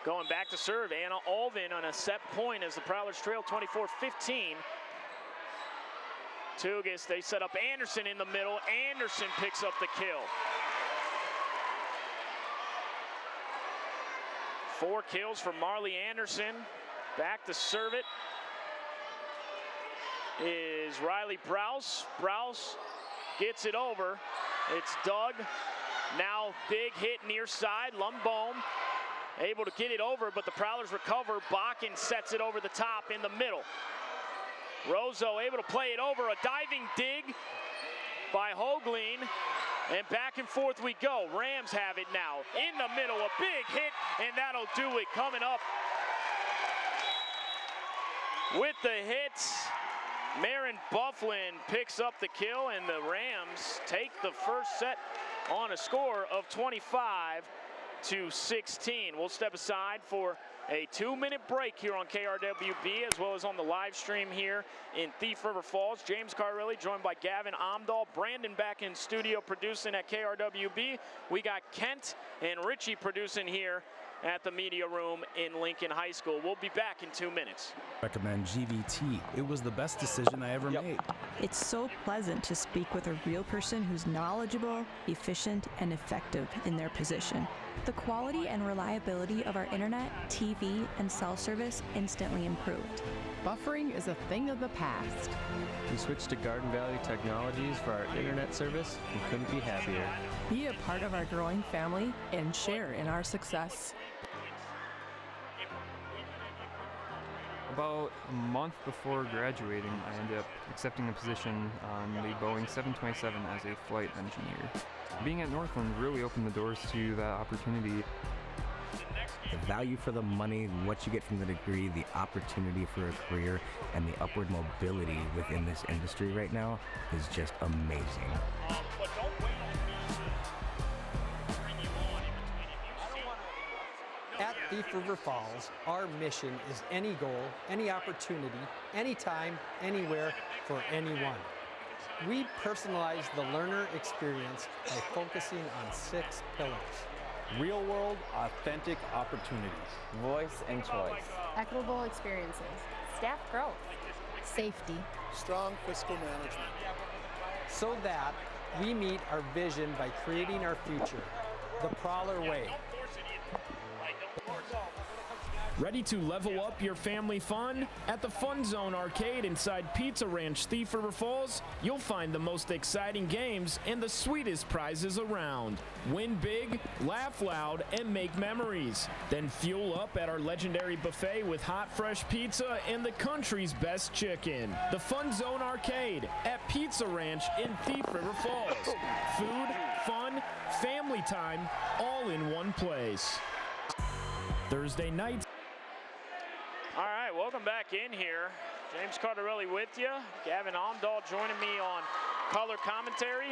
Going back to serve, Anna Alvin on a set point as the Prowlers trail 24-15. Tugis, they set up Anderson in the middle. Anderson picks up the kill. 4 kills for Marley Anderson. Back to serve it is Riley Browse. Browse gets it over. It's Doug. Now big hit near side. Lundbohm able to get it over, but the Prowlers recover. Bakken sets it over the top in the middle. ROSEAU able to play it over. A diving dig by Hoagland. And back and forth we go. Rams have it now. In the middle, a big hit, and that'll do it. Coming up with the hits, Marin Bufflin picks up the kill, and the Rams take the first set on a score of 25-16. We'll step aside for a 2-minute break here on KRWB, as well as on the live stream here in Thief River Falls. James Carrilli joined by Gavin Omdahl. Brandon back in studio producing at KRWB. We got Kent and Richie producing here at the media room in Lincoln High School. We'll be back in 2 minutes. Recommend GVT. It was the best decision I ever made. It's so pleasant to speak with a real person who's knowledgeable, efficient, and effective in their position. The quality and reliability of our internet, TV, and cell service instantly improved. Buffering is a thing of the past. We switched to Garden Valley Technologies for our internet service and couldn't be happier. Be a part of our growing family and share in our success. About a month before graduating, I ended up accepting a position on the Boeing 727 as a flight engineer. Being at Northland really opened the doors to that opportunity. The value for the money, what you get from the degree, the opportunity for a career, and the upward mobility within this industry right now is just amazing. At Thief River Falls, our mission is any goal, any opportunity, anytime, anywhere, for anyone. We personalize the learner experience by focusing on 6 pillars. Real-world, authentic opportunities. Voice and choice. Equitable experiences. Staff growth. Safety. Strong fiscal management. So that we meet our vision by creating our future, the Prowler way. Ready to level up your family fun? At the Fun Zone Arcade inside Pizza Ranch, Thief River Falls, you'll find the most exciting games and the sweetest prizes around. Win big, laugh loud, and make memories. Then fuel up at our legendary buffet with hot, fresh pizza and the country's best chicken. The Fun Zone Arcade at Pizza Ranch in Thief River Falls. Food, fun, family time, all in one place. Thursday nights. All right, welcome back in here. James Cardarelli with you. Gavin Omdahl joining me on color commentary.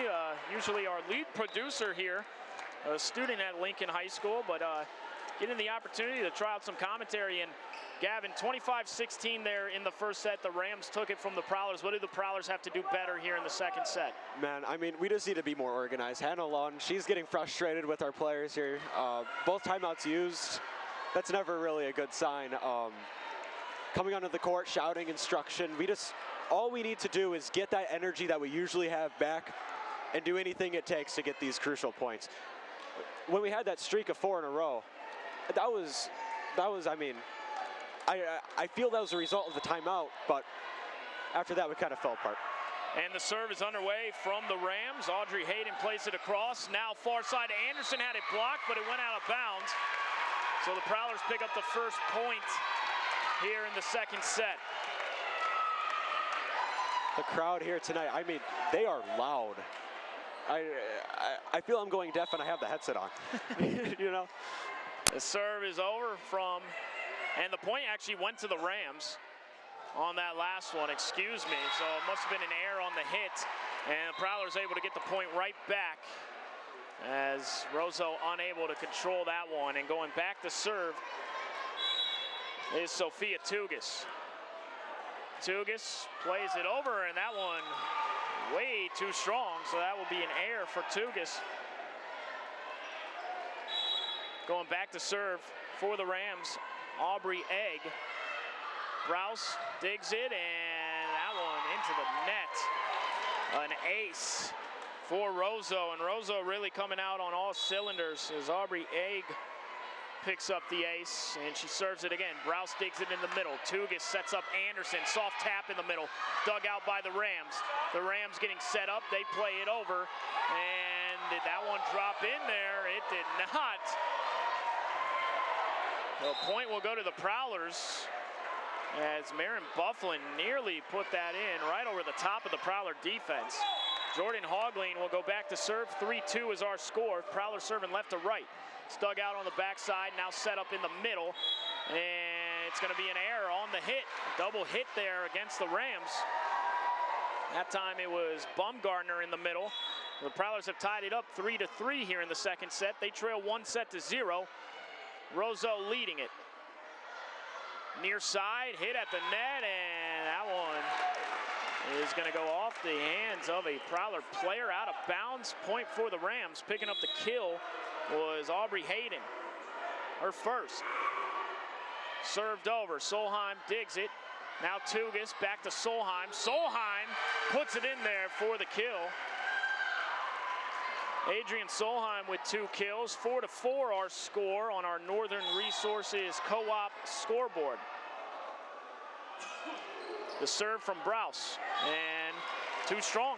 Usually our lead producer here, a student at Lincoln High School, but getting the opportunity to try out some commentary. And Gavin, 25-16 there in the first set. The Rams took it from the Prowlers. What do the Prowlers have to do better here in the second set? Man, I mean, we just need to be more organized. Hannah Lund, she's getting frustrated with our players here. Both timeouts used. That's never really a good sign. Coming onto the court, shouting instruction. All we need to do is get that energy that we usually have back and do anything it takes to get these crucial points. When we had that streak of 4 in a row, that was, I mean, I feel that was a result of the timeout, but after that, we kind of fell apart. And the serve is underway from the Rams. Audrey Hayden plays it across. Now far side, Anderson had it blocked, but it went out of bounds. So the Prowlers pick up the first point here in the second set. The crowd here tonight, I mean, they are loud. I feel I'm going deaf and I have the headset on, you know? The serve is over from, and the point actually went to the Rams on that last one, excuse me. So it must have been an error on the hit, and the Prowlers able to get the point right back as ROSEAU unable to control that one. And going back to serve is Sophia Tugas. Tugas plays it over, and that one way too strong, so that will be an error for Tugas. Going back to serve for the Rams, Aubrey Egg. Browse digs it, and that one into the net. An ace for ROSEAU, and ROSEAU really coming out on all cylinders as Aubrey Egg picks up the ace, and she serves it again. Browse digs it in the middle. Tugas sets up Anderson. Soft tap in the middle. Dug out by the Rams. The Rams getting set up. They play it over. And did that one drop in there? It did not. The point will go to the Prowlers as Marin Bufflin nearly put that in right over the top of the Prowler defense. Jordan Hogleen will go back to serve. 3-2 is our score. Prowler serving left to right. It's dug out on the backside, now set up in the middle. And it's going to be an error on the hit. Double hit there against the Rams. That time it was Bumgarner in the middle. The Prowlers have tied it up 3-3 here in the second set. They trail 1-0. ROSEAU leading it. Near side, hit at the net, and that one is going to go off the hands of a Prowler player, out of bounds. Point for the Rams. Picking up the kill was Aubrey Hayden, her first. Served over, Solheim digs it. Now Tugas back to Solheim. Solheim puts it in there for the kill. Adrian Solheim with 2 kills. 4-4 our score on our Northern Resources Co-op scoreboard. The serve from Browse, and too strong.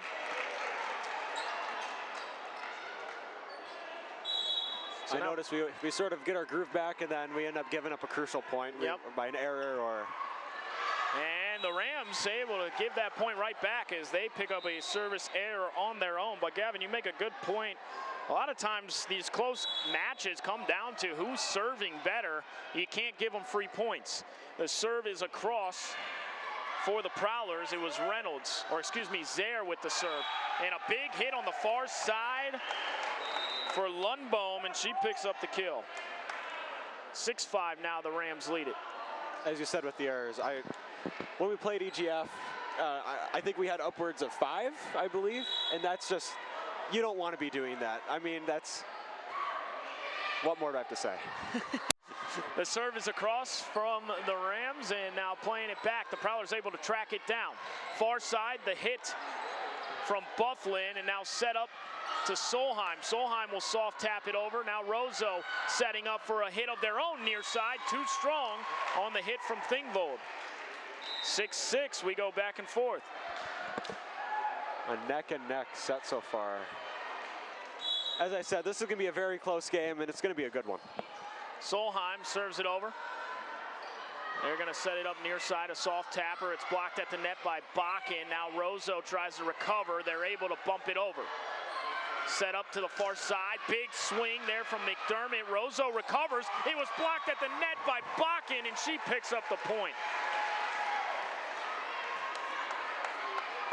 So I noticed we sort of get our groove back, and then we end up giving up a crucial point by an error or... And the Rams able to give that point right back as they pick up a service error on their own. But Gavin, you make a good point. A lot of times these close matches come down to who's serving better. You can't give them free points. The serve is across for the Prowlers. It was Reynolds, or excuse me, Zaire with the serve. And a big hit on the far side for Lundbohm, and she picks up the kill. 6-5 now, the Rams lead it. As you said with the errors, when we played EGF, I think we had upwards of 5, I believe, and that's just, you don't want to be doing that. I mean, that's, what more do I have to say? The serve is across from the Rams, and now playing it back. The Prowlers able to track it down. Far side, the hit from Bufflin, and now set up to Solheim. Solheim will soft tap it over. Now ROSEAU setting up for a hit of their own near side. Too strong on the hit from Thingvold. 6-6, we go back and forth. A neck and neck set so far. As I said, this is going to be a very close game, and it's going to be a good one. Solheim serves it over. They're going to set it up near side, a soft tapper. It's blocked at the net by Bakken. Now ROSEAU tries to recover. They're able to bump it over. Set up to the far side. Big swing there from McDermott. ROSEAU recovers. It was blocked at the net by Bakken, and she picks up the point.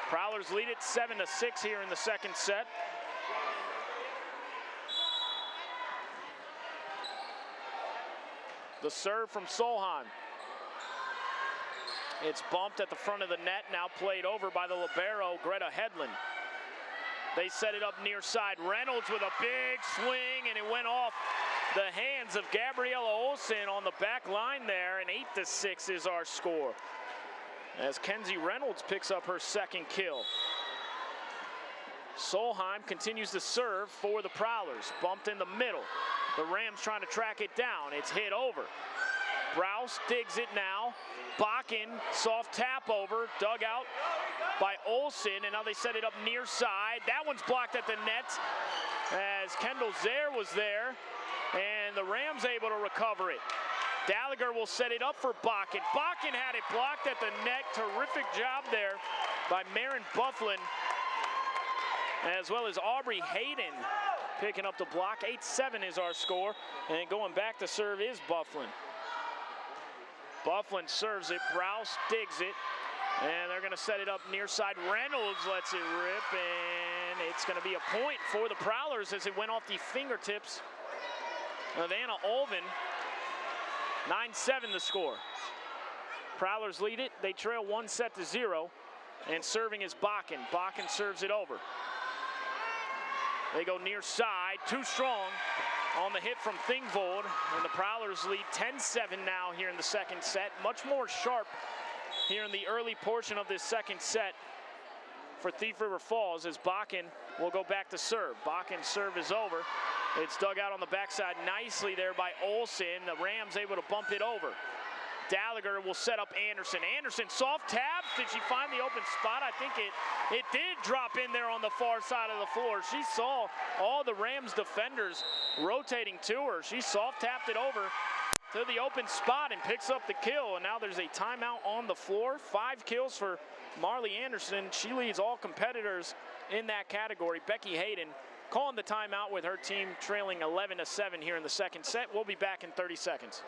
Prowlers lead it 7-6 here in the second set. The serve from Solheim. It's bumped at the front of the net, now played over by the libero, Greta Hedlund. They set it up near side. Reynolds with a big swing, and it went off the hands of Gabriella Olsen on the back line there, and 8-6 is our score, as Kenzie Reynolds picks up her second kill. Solheim continues to serve for the Prowlers. Bumped in the middle. The Rams trying to track it down. It's hit over. Browse digs it now. Bakken, soft tap over, dug out by Olsen, and now they set it up near side. That one's blocked at the net as Kendall Zaire was there, and the Rams able to recover it. Gallagher will set it up for Bakken. Bakken had it blocked at the net. Terrific job there by Maren Bufflin, as well as Aubrey Hayden picking up the block. 8-7 is our score, and going back to serve is Bufflin. Bufflin serves it, Browse digs it, and they're gonna set it up near side. Reynolds lets it rip, and it's gonna be a point for the Prowlers as it went off the fingertips of Anna Olvin. 9-7 the score. Prowlers lead it. They trail 1-0, and serving is Bakken. Bakken serves it over. They go near side, too strong on the hit from Thingvold, and the Prowlers lead 10-7 now here in the second set. Much more sharp here in the early portion of this second set for Thief River Falls, as Bakken will go back to serve. Bakken's serve is over. It's dug out on the backside nicely there by Olsen. The Rams able to bump it over. Gallagher will set up Anderson. Anderson, soft tap. Did she find the open spot? I think it did drop in there on the far side of the floor. She saw all the Rams defenders rotating to her. She soft tapped it over to the open spot and picks up the kill. And now there's a timeout on the floor. 5 kills for Marley Anderson. She leads all competitors in that category. Becky Hayden calling the timeout with her team trailing 11-7 here in the second set. We'll be back in 30 seconds.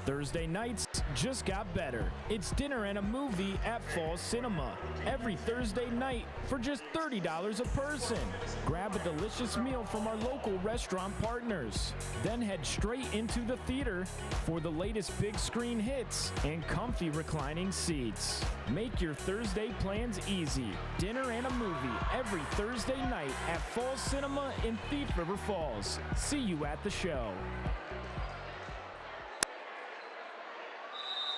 Thursday nights just got better. It's dinner and a movie at Fall Cinema every Thursday night for just $30 a person. Grab a delicious meal from our local restaurant partners. Then head straight into the theater for the latest big screen hits and comfy reclining seats. Make your Thursday plans easy. Dinner and a movie every Thursday night at Fall Cinema in Thief River Falls. See you at the show.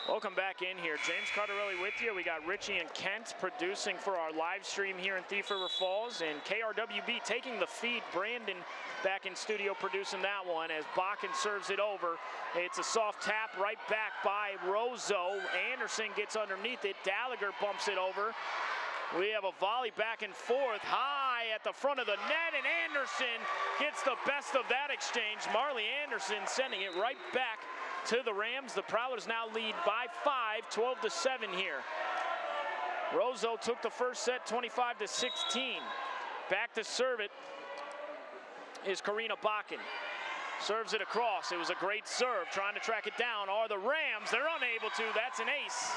Welcome back in here. James Cardarelli with you. We got Richie and Kent producing for our live stream here in Thief River Falls, and KRWB taking the feed. Brandon back in studio producing that one as Bakken serves it over. It's a soft tap right back by ROSEAU. Anderson gets underneath it. Gallagher bumps it over. We have a volley back and forth high at the front of the net, and Anderson gets the best of that exchange. Marley Anderson sending it right back to the Rams. The Prowlers now lead by 5, 12-7 here. ROSEAU took the first set 25-16. Back to serve it is Karina Bakken. Serves it across. It was a great serve. Trying to track it down are the Rams. They're unable to. That's an ace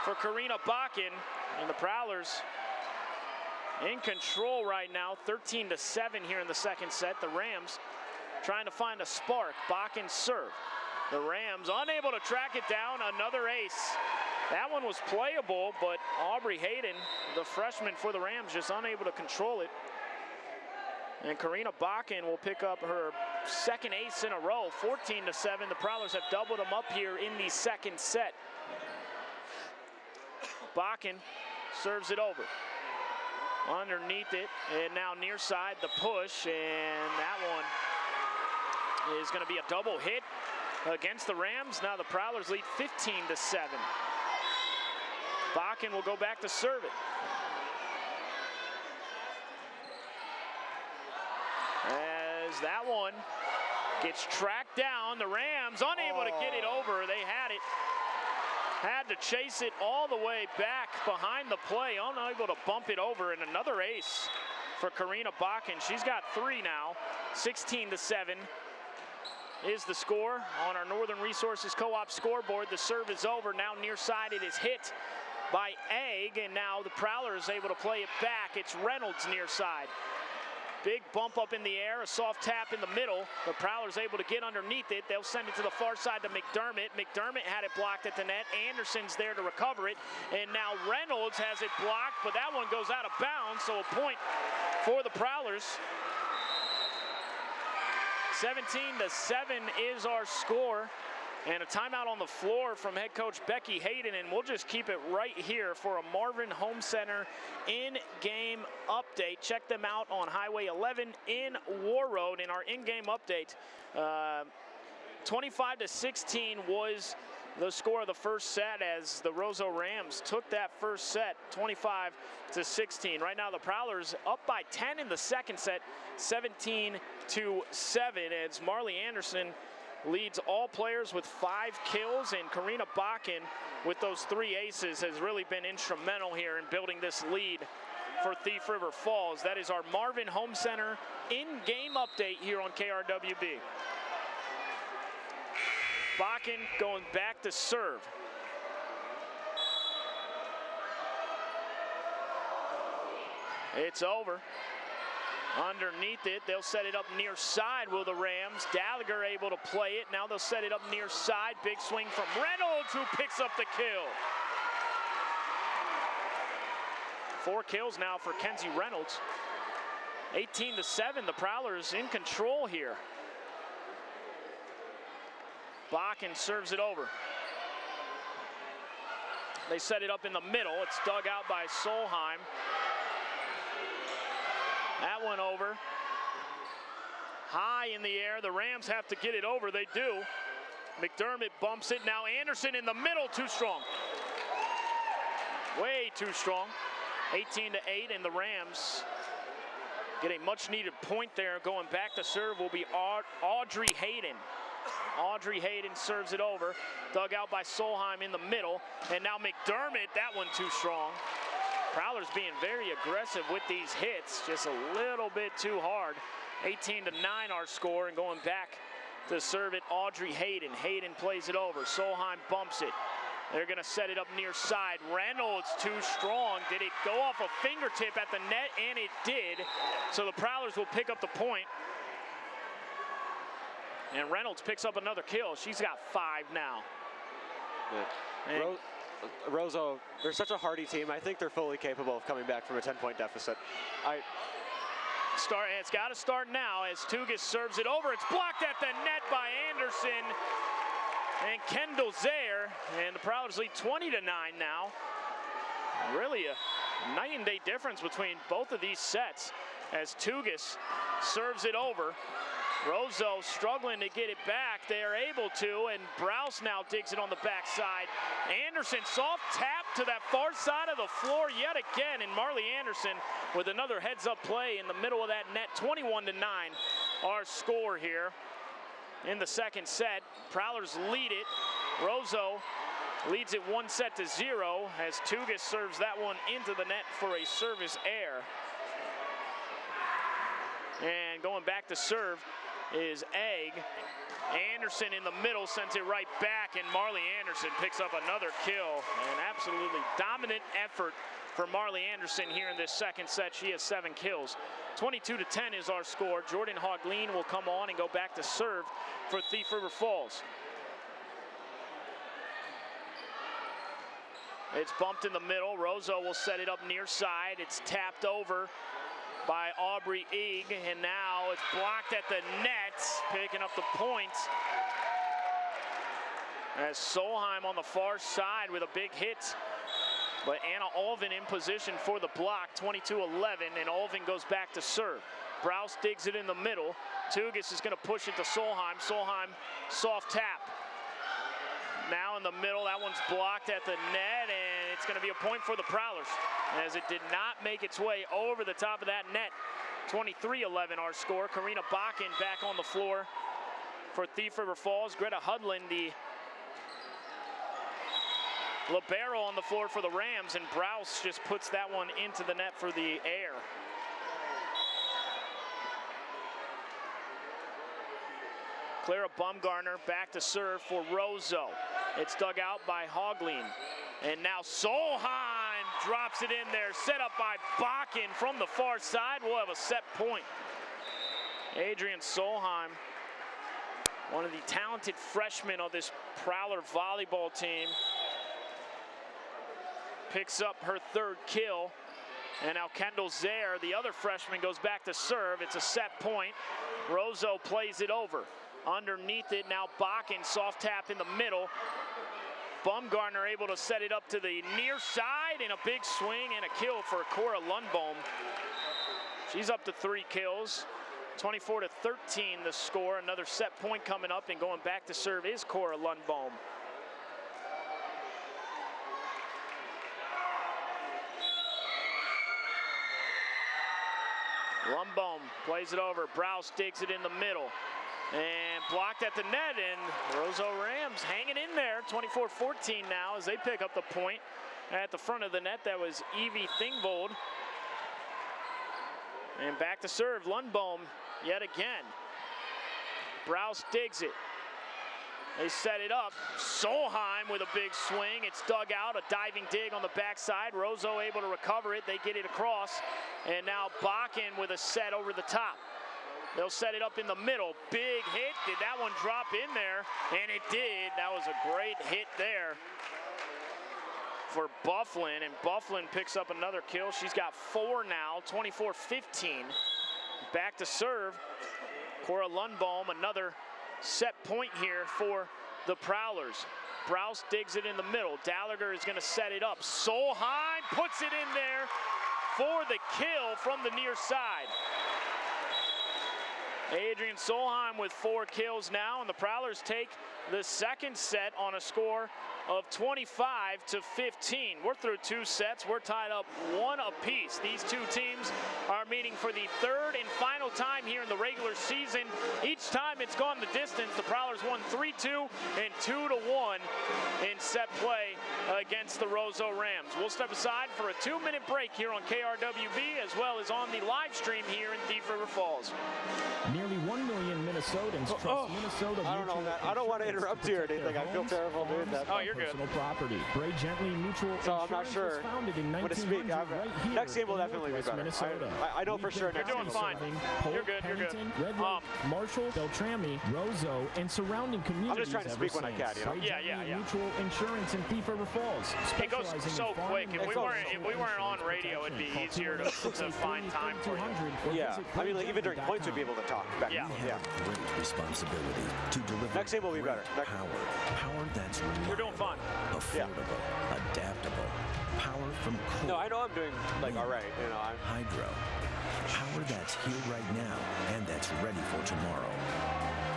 for Karina Bakken. And the Prowlers in control right now, 13-7 here in the second set. The Rams trying to find a spark. Bakken serve. The Rams unable to track it down. Another ace. That one was playable, but Aubrey Hayden, the freshman for the Rams, just unable to control it. And Karina Bakken will pick up her second ace in a row, 14-7. The Prowlers have doubled them up here in the second set. Bakken serves it over. Underneath it, and now near side, the push, and that one is going to be a double hit against the Rams. Now the Prowlers lead 15-7. Bakken will go back to serve it. As that one gets tracked down, the Rams unable to get it over. They had to chase it all the way back behind the play, unable to bump it over, and another ace for Karina Bakken. She's got 3 now. 16-7 is the score on our Northern Resources Co-op scoreboard. The serve is over. Now near side it is hit by Egg, and now the Prowlers able to play it back. It's Reynolds near side. Big bump up in the air, a soft tap in the middle. The Prowlers able to get underneath it. They'll send it to the far side to McDermott. McDermott had it blocked at the net. Anderson's there to recover it. And now Reynolds has it blocked, but that one goes out of bounds, so a point for the Prowlers. 17-7 is our score. And a timeout on the floor from head coach Becky Hayden, and we'll just keep it right here for a Marvin Home Center in-game update. Check them out on Highway 11 in War Road in our in-game update. 25-16 was the score of the first set as the ROSEAU Rams took that first set 25-16. Right now the Prowlers up by 10 in the second set, 17-7. As Marley Anderson leads all players with 5 kills, and Karina Bakken with those 3 aces has really been instrumental here in building this lead for Thief River Falls. That is our Marvin Home Center in-game update here on KRWB. Bakken going back to serve. It's over. Underneath it, they'll set it up near side, will the Rams. Gallagher able to play it. Now they'll set it up near side. Big swing from Reynolds, who picks up the kill. 4 kills now for Kenzie Reynolds. 18-7, the Prowlers in control here. Bakken serves it over. They set it up in the middle. It's dug out by Solheim. That one over. High in the air. The Rams have to get it over. They do. McDermott bumps it. Now Anderson in the middle. Too strong. Way too strong. 18-8, and the Rams get a much-needed point there. Going back to serve will be Audrey Hayden. Audrey Hayden serves it over. Dug out by Solheim in the middle. And now McDermott. That one too strong. Prowlers being very aggressive with these hits, just a little bit too hard. 18-9 our score, and going back to serve it, Audrey Hayden. Hayden plays it over. Solheim bumps it. They're going to set it up near side. Reynolds too strong. Did it go off a fingertip at the net? And it did. So the Prowlers will pick up the point. And Reynolds picks up another kill. She's got 5 now. ROSEAU, they're such a hardy team. I think they're fully capable of coming back from a 10-point deficit. It's got to start now as Tugas serves it over. It's blocked at the net by Anderson and Kendall Zaire. And the Prowlers lead 20-9 now. Really a night and day difference between both of these sets as Tugas serves it over. ROSEAU struggling to get it back. They are able to, and Browse now digs it on the backside. Anderson, soft tap to that far side of the floor yet again, and Marley Anderson with another heads-up play in the middle of that net. 21-9, our score here in the second set. Prowlers lead it. ROSEAU leads it 1-0 as Tugas serves that one into the net for a service error. And going back to serve is Egg. Anderson in the middle sends it right back, and Marley Anderson picks up another kill. An absolutely dominant effort for Marley Anderson here in this second set. She has 7 kills. 22-10 is our score. Jordan Hogleen will come on and go back to serve for Thief River Falls. It's bumped in the middle. ROSEAU will set it up near side. It's tapped over by Aubrey Eag, and now it's blocked at the net, picking up the points. As Solheim on the far side with a big hit, but Anna Alvin in position for the block. 22-11, and Alvin goes back to serve. Browse digs it in the middle. Tugas is going to push it to Solheim. Solheim, soft tap. Now in the middle, that one's blocked at the net, and it's going to be a point for the Prowlers, as it did not make its way over the top of that net. 23-11 our score. Karina Bakken back on the floor for Thief River Falls. Greta Hudlin, the libero, on the floor for the Rams, and Browse just puts that one into the net for the air. Clara Bumgarner back to serve for ROSEAU. It's dug out by Hogleen. And now Solheim drops it in there, set up by Bakken from the far side. We'll have a set point. Adrian Solheim, one of the talented freshmen of this Prowler volleyball team, picks up her 3rd kill. And now Kendall Zaire, the other freshman, goes back to serve. It's a set point. ROSEAU plays it over. Underneath it, now Bakken, soft tap in the middle. Bumgarner able to set it up to the near side, and a big swing and a kill for Cora Lundbohm. She's up to 3 kills. 24-13 the score. Another set point coming up, and going back to serve is Cora Lundbohm. Lundbohm plays it over. Browse digs it in the middle. And blocked at the net, and ROSEAU Rams hanging in there. 24-14 now as they pick up the point at the front of the net. That was Evie Thingvold. And back to serve, Lundbohm yet again. Browse digs it. They set it up. Solheim with a big swing. It's dug out, a diving dig on the backside. ROSEAU able to recover it. They get it across. And now Bakken with a set over the top. They'll set it up in the middle. Big hit. Did that one drop in there? And it did. That was a great hit there for Bufflin. And Bufflin picks up another kill. She's got 4 now. 24-15. Back to serve. Cora Lundbohm, another set point here for the Prowlers. Browse digs it in the middle. Gallagher is going to set it up. Solheim puts it in there for the kill from the near side. Adrian Solheim with 4 kills now, and the Prowlers take the second set on a score of 25-15. We're through 2 sets. We're tied up 1 apiece. These 2 teams are meeting for the 3rd and final time here in the regular season. Each time it's gone the distance. The Prowlers won 3-2 and 2-1 in set play against the ROSEAU ROSEAU Rams. We'll step aside for a 2-minute break here on KRWB, as well as on the live stream here in Thief River Falls. Nearly 1 million Minnesotans trust Minnesota. I don't know, Matt. I don't want to interrupt you or anything. I feel terrible doing that. Oh, you're good. Personal property. Bray Gently Mutual So I'm not sure founded in when to speak. right here Next game will definitely be better. I know for sure next game. You're doing fine. You're good. You're good. Red Lake, Marshall, Beltrami, ROSEAU, and surrounding communities. I'm just trying to speak when I can, you know? Yeah. Mutual Insurance in Thief River Falls. It goes so quick. If we weren't on radio, it'd be easier to find time for you. Yeah. I mean, like, even during points, we'd be able to talk back. Yeah. Great responsibility to deliver. Next game will be better. Power that's reliable, We're doing fine. affordable, adaptable. Power from coal. No, I know I'm doing like all right. You know, hydro. Power that's here right now and that's ready for tomorrow.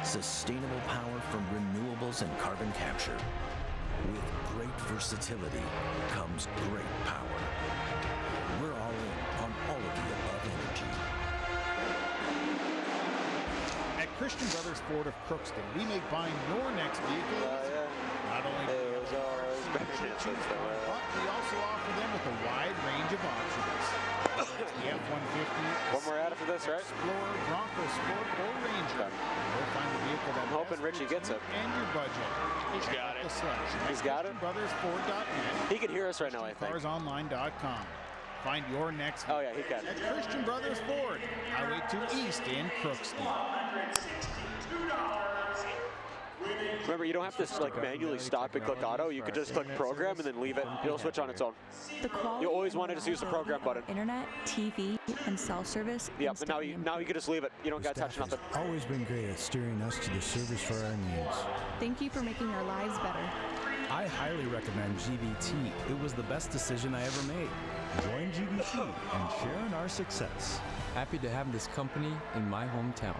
Sustainable power from renewables and carbon capture. With great versatility comes great power. We're all in on all of the above energy. At Christian Brothers Ford of Crookston, we make buying your next vehicle easy. Not only do we choose from, but we also offer them with a wide range of options. The F-150, one more out after this, right? Explorer, Bronco Sport, or Ranger. You'll find the vehicle that I'm hoping Richie gets it. And your budget. He's got it. He's got it. ChristianBrothersFord.net. He can hear us right now, I think. CarsOnline.com. Find your next vehicle. Oh yeah, he can. At Christian Brothers Ford, Highway 2 East in Crookston. Remember, you don't have to like manually stop and click auto. You could just click program and then leave it. It'll switch on its own. You always wanted to use the program button. Internet, TV, and cell service. Yeah, but now you can just leave it. You don't got to touch nothing. Always been great at steering us to the service for our needs. Thank you for making our lives better. I highly recommend GVT. It was the best decision I ever made. Join GVT and share in our success. Happy to have this company in my hometown.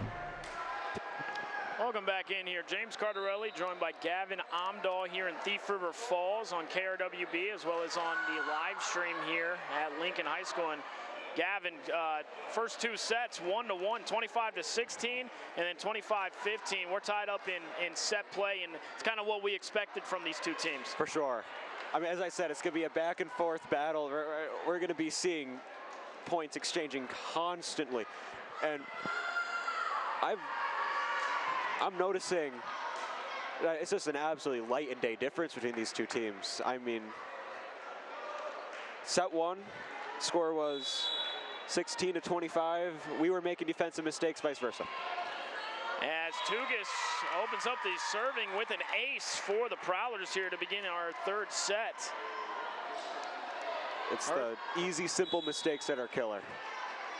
Welcome back in here. James Cardarelli joined by Gavin Amdahl here in Thief River Falls on KRWB, as well as on the live stream here at Lincoln High School. And Gavin, first two sets, 1-1, 25-16, and then 25-15. We're tied up in set play, and it's kind of what we expected from these two teams. For sure. I mean, as I said, it's going to be a back and forth battle. We're going to be seeing points exchanging constantly. And I'm noticing it's just an absolutely light and day difference between these two teams. I mean, set one, score was 16-25. We were making defensive mistakes, vice versa. As Tugas opens up the serving with an ace for the Prowlers here to begin our third set. It's the easy, simple mistakes that are killer.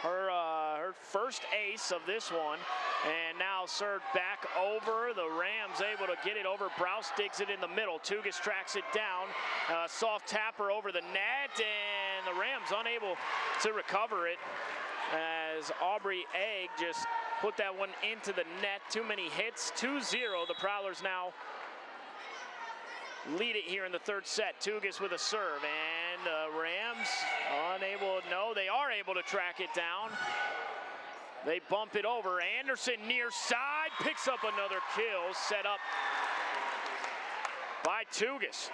Her first ace of this one, and now served back over. The Rams able to get it over. Browse digs it in the middle. Tugas tracks it down. Soft tapper over the net, and the Rams unable to recover it as Aubrey Egg just put that one into the net. Too many hits. 2-0. The Prowlers now lead it here in the third set. Tugas with a serve, and the Rams unable. No, they are able to track it down. They bump it over. Anderson near side picks up another kill, set up by Tugas.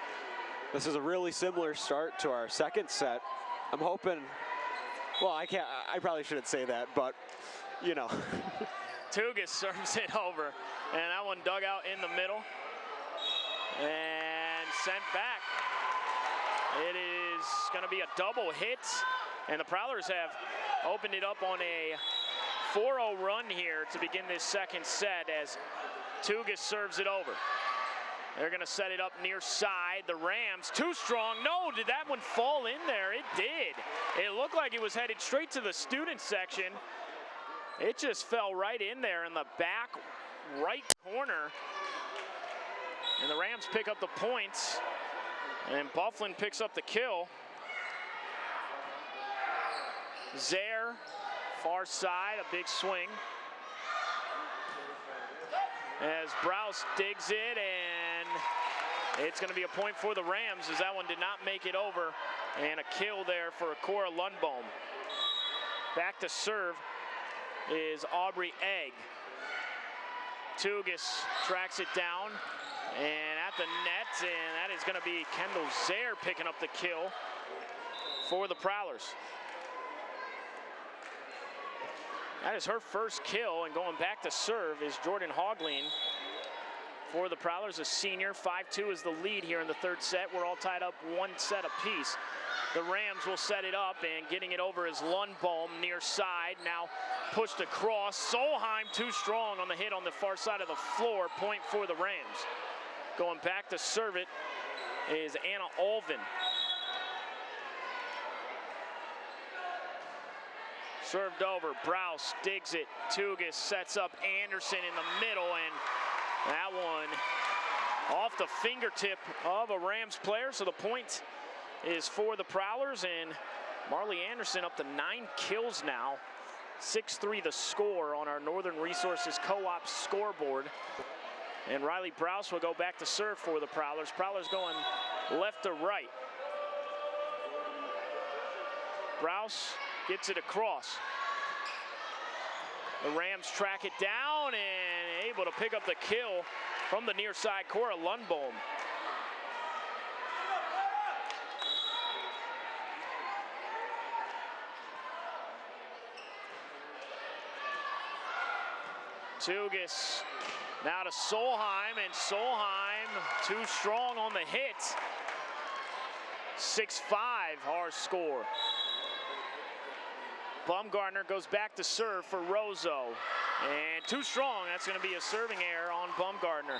This is a really similar start to our second set. I'm hoping, well, I probably shouldn't say that, but you know. Tugas serves it over, and that one dug out in the middle and sent back. It is going to be a double hit, and the Prowlers have opened it up on a 4-0 run here to begin this second set as Tugas serves it over. They're going to set it up near side. The Rams, too strong. No, did that one fall in there? It did. It looked like it was headed straight to the student section. It just fell right in there in the back right corner. And the Rams pick up the points. And Bufflin picks up the kill. Zaire, far side, a big swing. As Browse digs it, and it's going to be a point for the Rams as that one did not make it over. And a kill there for Cora Lundbohm. Back to serve is Aubrey Egg. Tugas tracks it down, and at the net, and that is going to be Kendall Zaire picking up the kill for the Prowlers. That is her first kill, and going back to serve is Jordan Hogleen for the Prowlers, a senior. 5-2 is the lead here in the third set. We're all tied up 1 set apiece. The Rams will set it up, and getting it over is Lundbohm near side. Now pushed across. Solheim too strong on the hit on the far side of the floor. Point for the Rams. Going back to serve it is Anna Alvin. Served over, Browse digs it. Tugas sets up Anderson in the middle, and that one off the fingertip of a Rams player. So the point is for the Prowlers, and Marley Anderson up to 9 kills now. 6-3 the score on our Northern Resources Co-op scoreboard. And Riley Browse will go back to serve for the Prowlers. Prowlers going left to right. Browse gets it across. The Rams track it down and able to pick up the kill from the near side, Cora Lundbohm. Tugas now to Solheim, and Solheim too strong on the hit. 6-5 our score. Bumgarner goes back to serve for ROSEAU, and too strong. That's going to be a serving error on Bumgarner.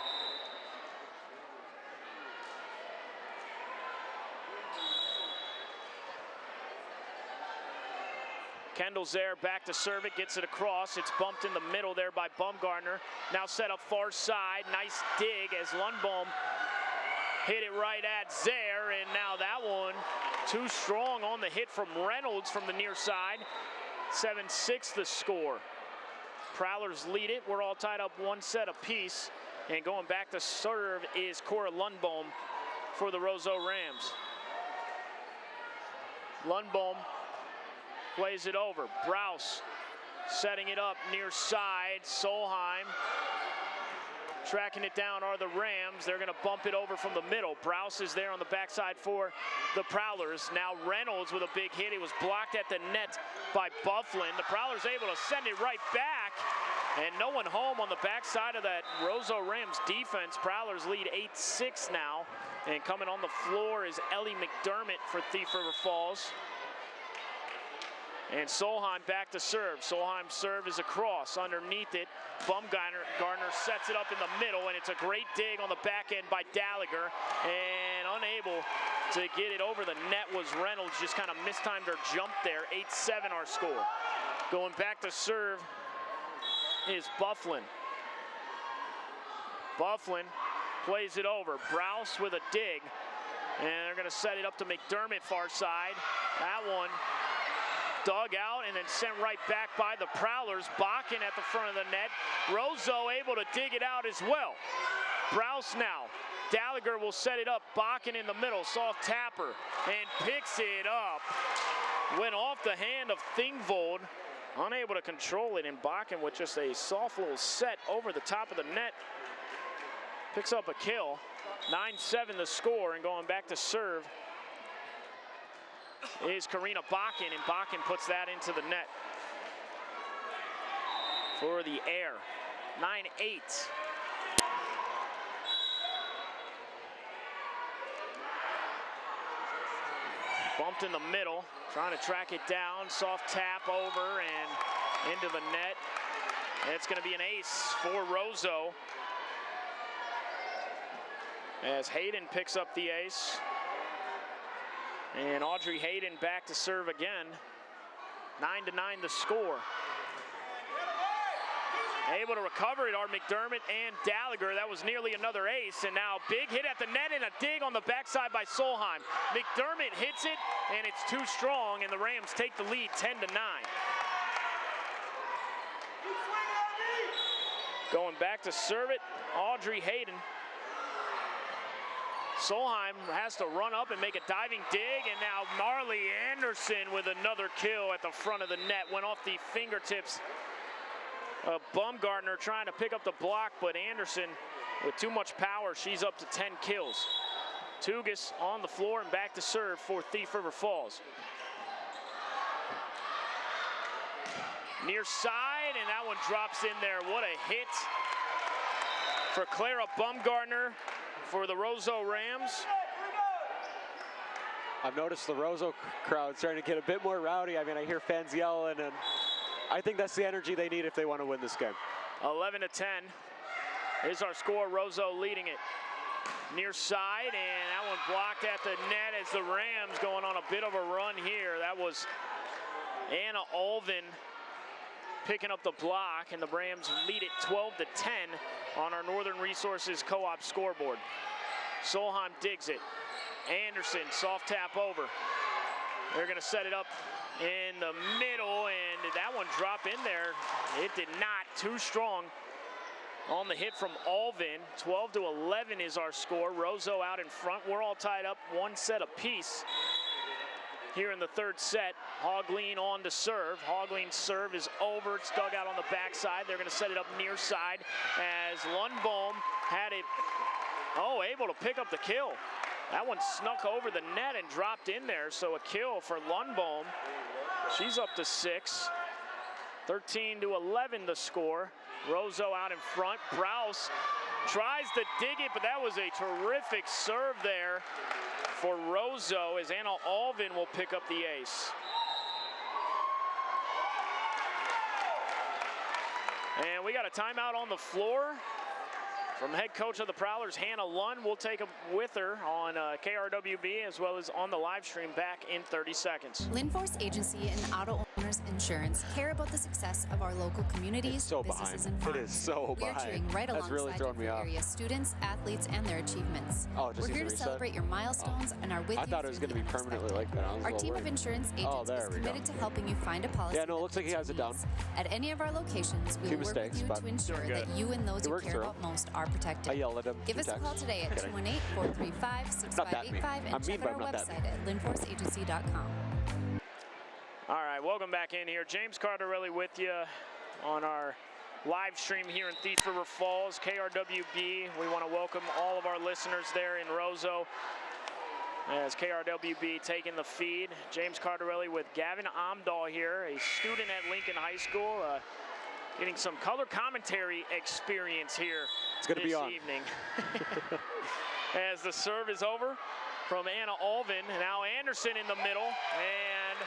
Kendall Zaire back to serve it, gets it across. It's bumped in the middle there by Bumgarner. Now set up far side. Nice dig as Lundbohm hit it right at Zaire, and now that one too strong on the hit from Reynolds from the near side. 7-6 the score. Prowlers lead it. We're all tied up 1 set apiece. And going back to serve is Cora Lundbohm for the ROSEAU Rams. Lundbohm plays it over. Browse setting it up near side. Solheim tracking it down are the Rams. They're going to bump it over from the middle. Browse is there on the backside for the Prowlers. Now Reynolds with a big hit. He was blocked at the net by Bufflin. The Prowlers able to send it right back, and no one home on the backside of that ROSEAU Rams defense. Prowlers lead 8-6 now, and coming on the floor is Ellie McDermott for Thief River Falls. And Solheim back to serve. Solheim's serve is across. Underneath it, Bumgarner sets it up in the middle, and it's a great dig on the back end by Gallagher. And unable to get it over the net was Reynolds. Just kind of mistimed her jump there. 8-7 our score. Going back to serve is Bufflin. Bufflin plays it over. Browse with a dig. And they're going to set it up to McDermott far side. That one dug out and then sent right back by the Prowlers. Bakken at the front of the net. ROSEAU able to dig it out as well. Browse now. Gallagher will set it up. Bakken in the middle. Soft tapper and picks it up. Went off the hand of Thingvold. Unable to control it, and Bakken with just a soft little set over the top of the net. Picks up a kill. 9-7 the score, and going back to serve is Karina Bakken, and Bakken puts that into the net for the air. 9-8. Bumped in the middle, trying to track it down. Soft tap over and into the net. It's going to be an ace for ROSEAU as Hayden picks up the ace. And Audrey Hayden back to serve again. 9-9 the score. Able to recover it are McDermott and Gallagher. That was nearly another ace. And now big hit at the net and a dig on the backside by Solheim. McDermott hits it, and it's too strong, and the Rams take the lead 10-9. Going back to serve it, Audrey Hayden. Solheim has to run up and make a diving dig, and now Marley Anderson with another kill at the front of the net. Went off the fingertips of Bumgarner trying to pick up the block, but Anderson with too much power, she's up to 10 kills. Tugas on the floor and back to serve for Thief River Falls. Near side, and that one drops in there. What a hit for Clara Bumgardner for the ROSEAU Rams. I've noticed the ROSEAU crowd starting to get a bit more rowdy. I mean, I hear fans yelling, and I think that's the energy they need if they want to win this game. 11-10 is our score. ROSEAU leading it. Near side, and that one blocked at the net as the Rams going on a bit of a run here. That was Anna Alvin picking up the block, and the Rams lead it 12-10 on our Northern Resources Co-op scoreboard. Solheim digs it. Anderson, soft tap over. They're gonna set it up in the middle, and that one drop in there. It did not, too strong on the hit from Alvin. 12-11 is our score. ROSEAU out in front. We're all tied up, one set apiece here in the third set. Hogleen on to serve. Hogleen's serve is over. It's dug out on the backside. They're gonna set it up near side as Lundbohm had it, able to pick up the kill. That one snuck over the net and dropped in there, so a kill for Lundbohm. She's up to 6. 13-11 the score. ROSEAU out in front. Browse tries to dig it, but that was a terrific serve there for ROSEAU as Anna Alvin will pick up the ace. And we got a timeout on the floor from head coach of the Prowlers, Hannah Lund. We'll take them with her on KRWB as well as on the live stream back in 30 seconds. Linforce Agency and Auto Owners Insurance care about the success of our local communities, businesses, and farms. It is so We're cheering right alongside you for area students, athletes, and their achievements. We're here to celebrate your milestones and are with you. I thought it was going to be permanently like that. Our team of insurance agents is committed to helping you find a policy. Yeah, no, it looks like he has it down. At any of our locations, we will work with you to ensure that you and those you care about most are protected. I yelled at him. Give us a call today at 218-435-6585 and check out our website at linforceagency.com. All right, welcome back in here. James Cardarelli with you on our live stream here in Thief River Falls, KRWB. We want to welcome all of our listeners there in ROSEAU as KRWB taking the feed. James Cardarelli with Gavin Amdahl here, a student at Lincoln High School, getting some color commentary experience here this evening. As the serve is over from Anna Alvin. Now Anderson in the middle and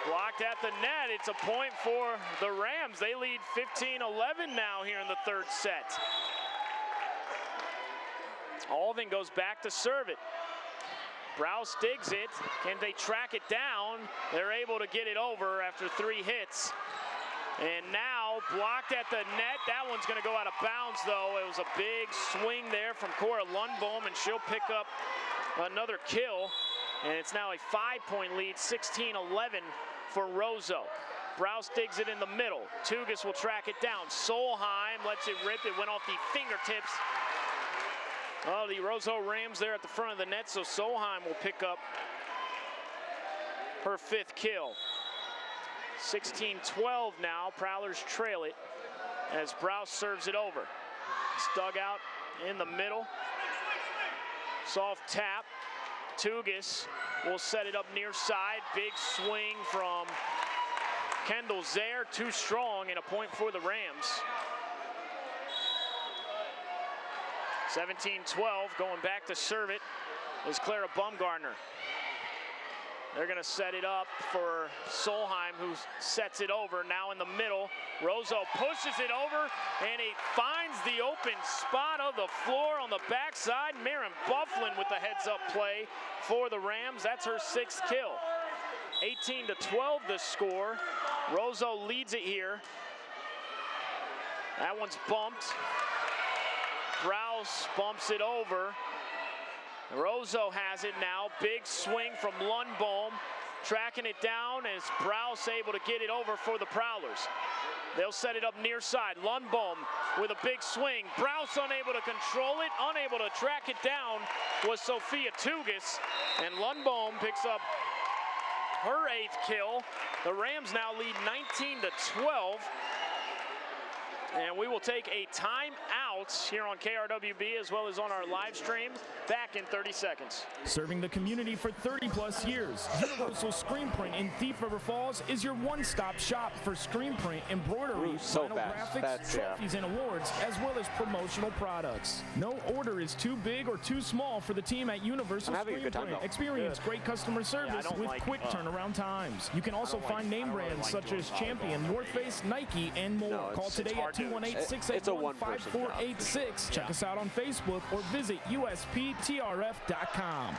blocked at the net. It's a point for the Rams. They lead 15-11 now here in the third set. Alvin goes back to serve it. Browse digs it. Can they track it down? They're able to get it over after 3 hits. And now blocked at the net. That one's going to go out of bounds, though. It was a big swing there from Cora Lundbohm, and she'll pick up another kill. And it's now a 5-point lead, 16-11 for ROSEAU. Browse digs it in the middle. Tugas will track it down. Solheim lets it rip. It went off the fingertips of the ROSEAU Rams there at the front of the net, so Solheim will pick up her 5th kill. 16-12 now. Prowlers trail it as Browse serves it over. It's dug out in the middle. Soft tap. Tugas will set it up near side. Big swing from Kendall Zaire. Too strong, and a point for the Rams. 17-12. Going back to serve it is Clara Bumgardner. They're going to set it up for Solheim, who sets it over. Now in the middle, ROSEAU pushes it over, and it finds the open spot of the floor on the backside. Maren Bufflin with the heads-up play for the Rams. That's her 6th kill. 18-12 the score. ROSEAU leads it here. That one's bumped. Browse bumps it over. ROSEAU has it now. Big swing from Lundbohm. Tracking it down as Browse able to get it over for the Prowlers. They'll set it up near side. Lundbohm with a big swing. Browse unable to control it. Unable to track it down was Sophia Tugas. And Lundbohm picks up her 8th kill. The Rams now lead 19-12. And we will take a timeout here on KRWB as well as on our live stream. Back in 30 seconds. Serving the community for 30-plus years, Universal Screen Print in Thief River Falls is your one-stop shop for screen print, embroidery, vinyl graphics, trophies, and awards, as well as promotional products. No order is too big or too small for the team at Universal Screen Print. Experience great customer service with quick turnaround times. You can also find name brands such as Champion, North Face, Nike, and more. Call today at 218-681-5486. Check us out on Facebook or visit USPTRF.com.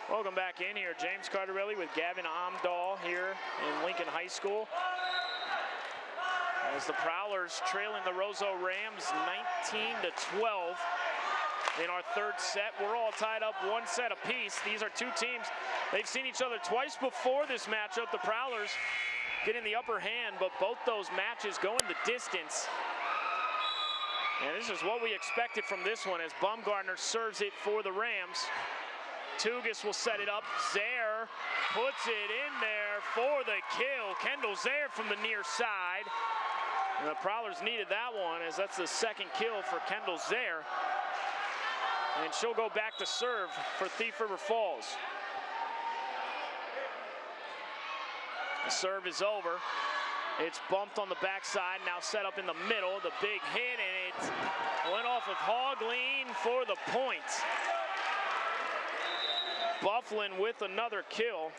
Welcome back in here. James Cardarelli with Gavin Amdahl here in Lincoln High School. As the Prowlers trailing the ROSEAU Rams 19-12 in our third set. We're all tied up one set apiece. These are two teams. They've seen each other twice before this matchup. The Prowlers getting the upper hand, but both those matches going the distance. And this is what we expected from this one as Baumgartner serves it for the Rams. Tugas will set it up. Zaire puts it in there for the kill. Kendall Zaire from the near side. And the Prowlers needed that one as that's the second kill for Kendall Zaire. And she'll go back to serve for Thief River Falls. The serve is over. It's bumped on the backside, now set up in the middle. The big hit, and it went off of Hogleen for the point. Bufflin with another kill.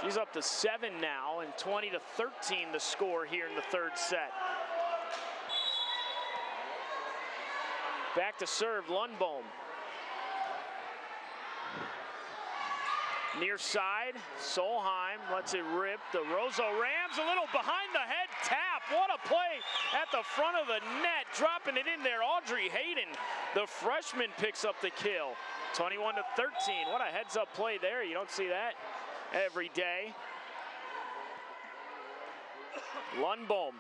She's up to 7 now, and 20-13 the score here in the third set. Back to serve, Lundbohm. Near side, Solheim lets it rip. The ROSEAU Rams, a little behind the head tap. What a play at the front of the net, dropping it in there. Audrey Hayden, the freshman, picks up the kill. 21-13, what a heads-up play there. You don't see that every day. Lundbohm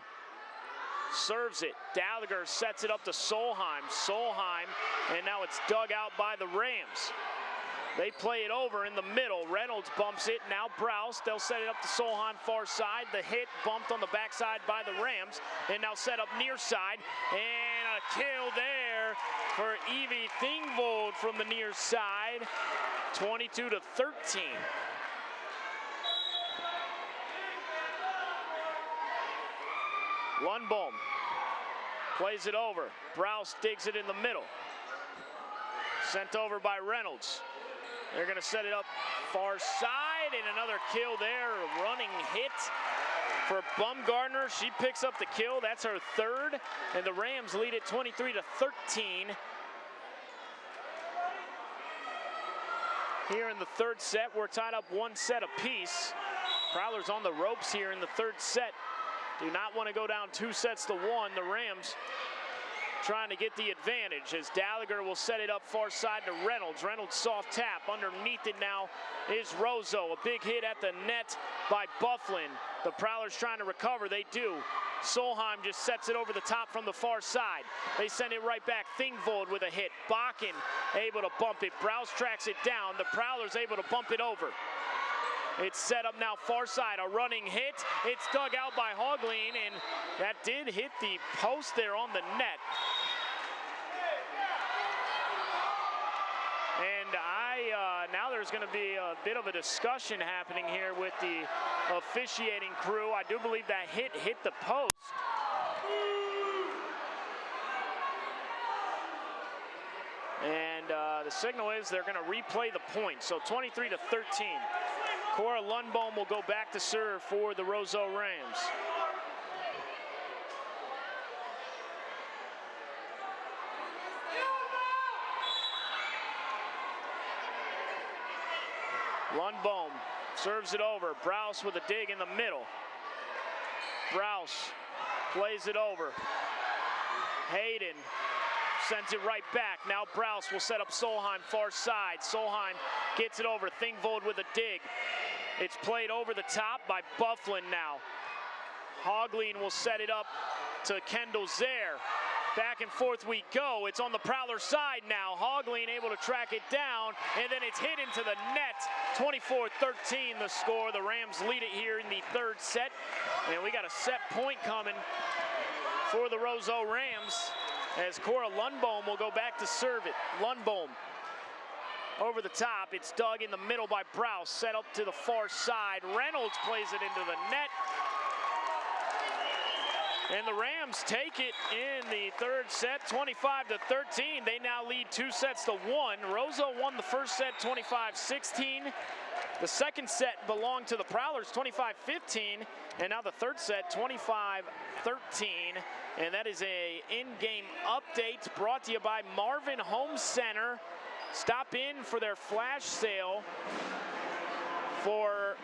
serves it. Gallagher sets it up to Solheim. Solheim, and now it's dug out by the Rams. They play it over in the middle. Reynolds bumps it. Now Browse. They'll set it up to Solheim far side. The hit bumped on the backside by the Rams. And now set up near side. And a kill there for Evie Thingvold from the near side. 22-13. Lundbohm plays it over. Browse digs it in the middle. Sent over by Reynolds. They're going to set it up far side, and another kill there. Running hit for Baumgartner. She picks up the kill. That's her third, and the Rams lead it 23-13. Here in the third set, we're tied up one set apiece. Prowlers on the ropes here in the third set. Do not want to go down 2-1. The Rams trying to get the advantage as Gallagher will set it up far side to Reynolds. Reynolds soft tap. Underneath it now is ROSEAU. A big hit at the net by Bufflin. The Prowlers trying to recover. They do. Solheim just sets it over the top from the far side. They send it right back. Thingvold with a hit. Bakken able to bump it. Browse tracks it down. The Prowlers able to bump it over. It's set up now far side, a running hit. It's dug out by Hogleen, and that did hit the post there on the net. And now there's going to be a bit of a discussion happening here with the officiating crew. I do believe that hit the post. And the signal is they're going to replay the point. So 23-13. Cora Lundbohm will go back to serve for the ROSEAU Rams. Lundbohm serves it over. Browse with a dig in the middle. Browse plays it over. Hayden sends it right back. Now Browse will set up Solheim far side. Solheim gets it over. Thingvold with a dig. It's played over the top by Bufflin now. Hogleen will set it up to Kendall Zaire. Back and forth we go. It's on the Prowler side now. Hogleen able to track it down, and then it's hit into the net. 24-13 the score. The Rams lead it here in the third set. And we got a set point coming for the ROSEAU Rams as Cora Lundbohm will go back to serve it. Lundbohm over the top. It's dug in the middle by Browse. Set up to the far side. Reynolds plays it into the net. And the Rams take it in the third set, 25-13. They now lead 2-1. ROSEAU won the first set, 25-16. The second set belonged to the Prowlers, 25-15. And now the third set, 25-13. And that is a in-game update brought to you by Marvin Home Center. Stop in for their flash sale for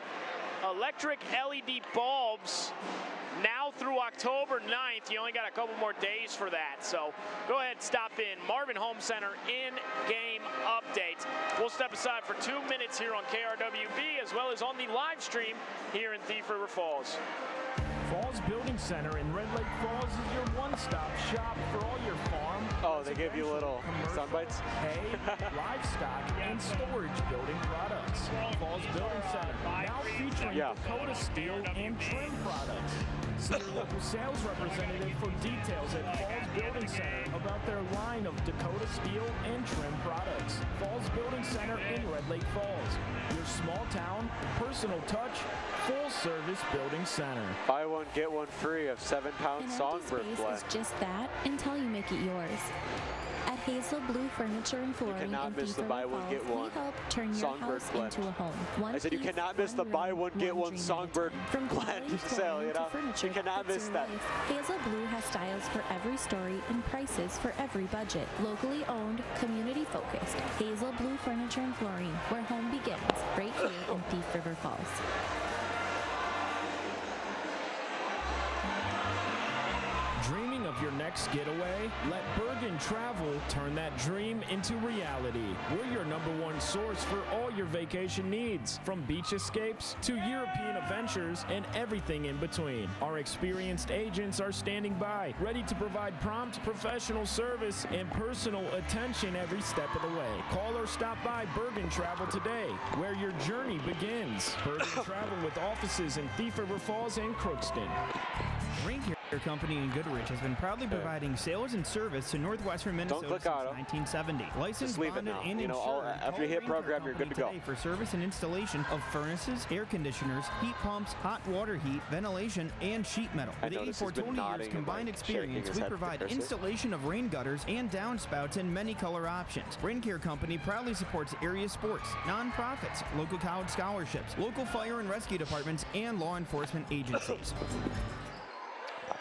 electric LED bulbs now through October 9th. You only got a couple more days for that. So go ahead, stop in. Marvin Home Center in-game update. We'll step aside for 2 minutes here on KRWB as well as on the live stream here in Thief River Falls. Falls Building Center in Red Lake Falls is your one-stop shop for all your farm. Oh, they give you little sun bites? Hay, livestock, and storage building products. Falls Building Center, now featuring Dakota Steel and trim products. See your local sales representative for details at Falls Building Center about their line of Dakota Steel and trim products. Falls Building Center in Red Lake Falls, your small town, personal touch, full-service building center. Buy one, get one free of 7-pound Songbird blend. Is just that until you make it yours. At Hazel Blue Furniture and Flooring, you cannot miss the buy one, get one we help turn your Songbird house blend. into a home. I said you cannot miss the buy one, get one Songbird blend sale, you know? You cannot miss that. Hazel Blue has styles for every story and prices for every budget. Locally owned, community focused. Hazel Blue Furniture and Flooring, where home begins, right here in Thief River Falls. Dreaming of your next getaway? Let Bergen Travel turn that dream into reality. We're your #1 source for all your vacation needs, from beach escapes to European adventures and everything in between. Our experienced agents are standing by, ready to provide prompt professional service and personal attention every step of the way. Call or stop by Bergen Travel today, where your journey begins. Bergen Travel with offices in Thief River Falls and Crookston. Rain Care Company in Goodrich has been proudly providing sales and service to northwestern Minnesota since 1970. Licensed, bonded, and insured. After you hit program, you're good to go. For service and installation of furnaces, air conditioners, heat pumps, hot water heat, ventilation, and sheet metal. With 84 total years combined experience, we provide installation of rain gutters and downspouts in many color options. Rain Care Company proudly supports area sports, nonprofits, local college scholarships, local fire and rescue departments, and law enforcement agencies.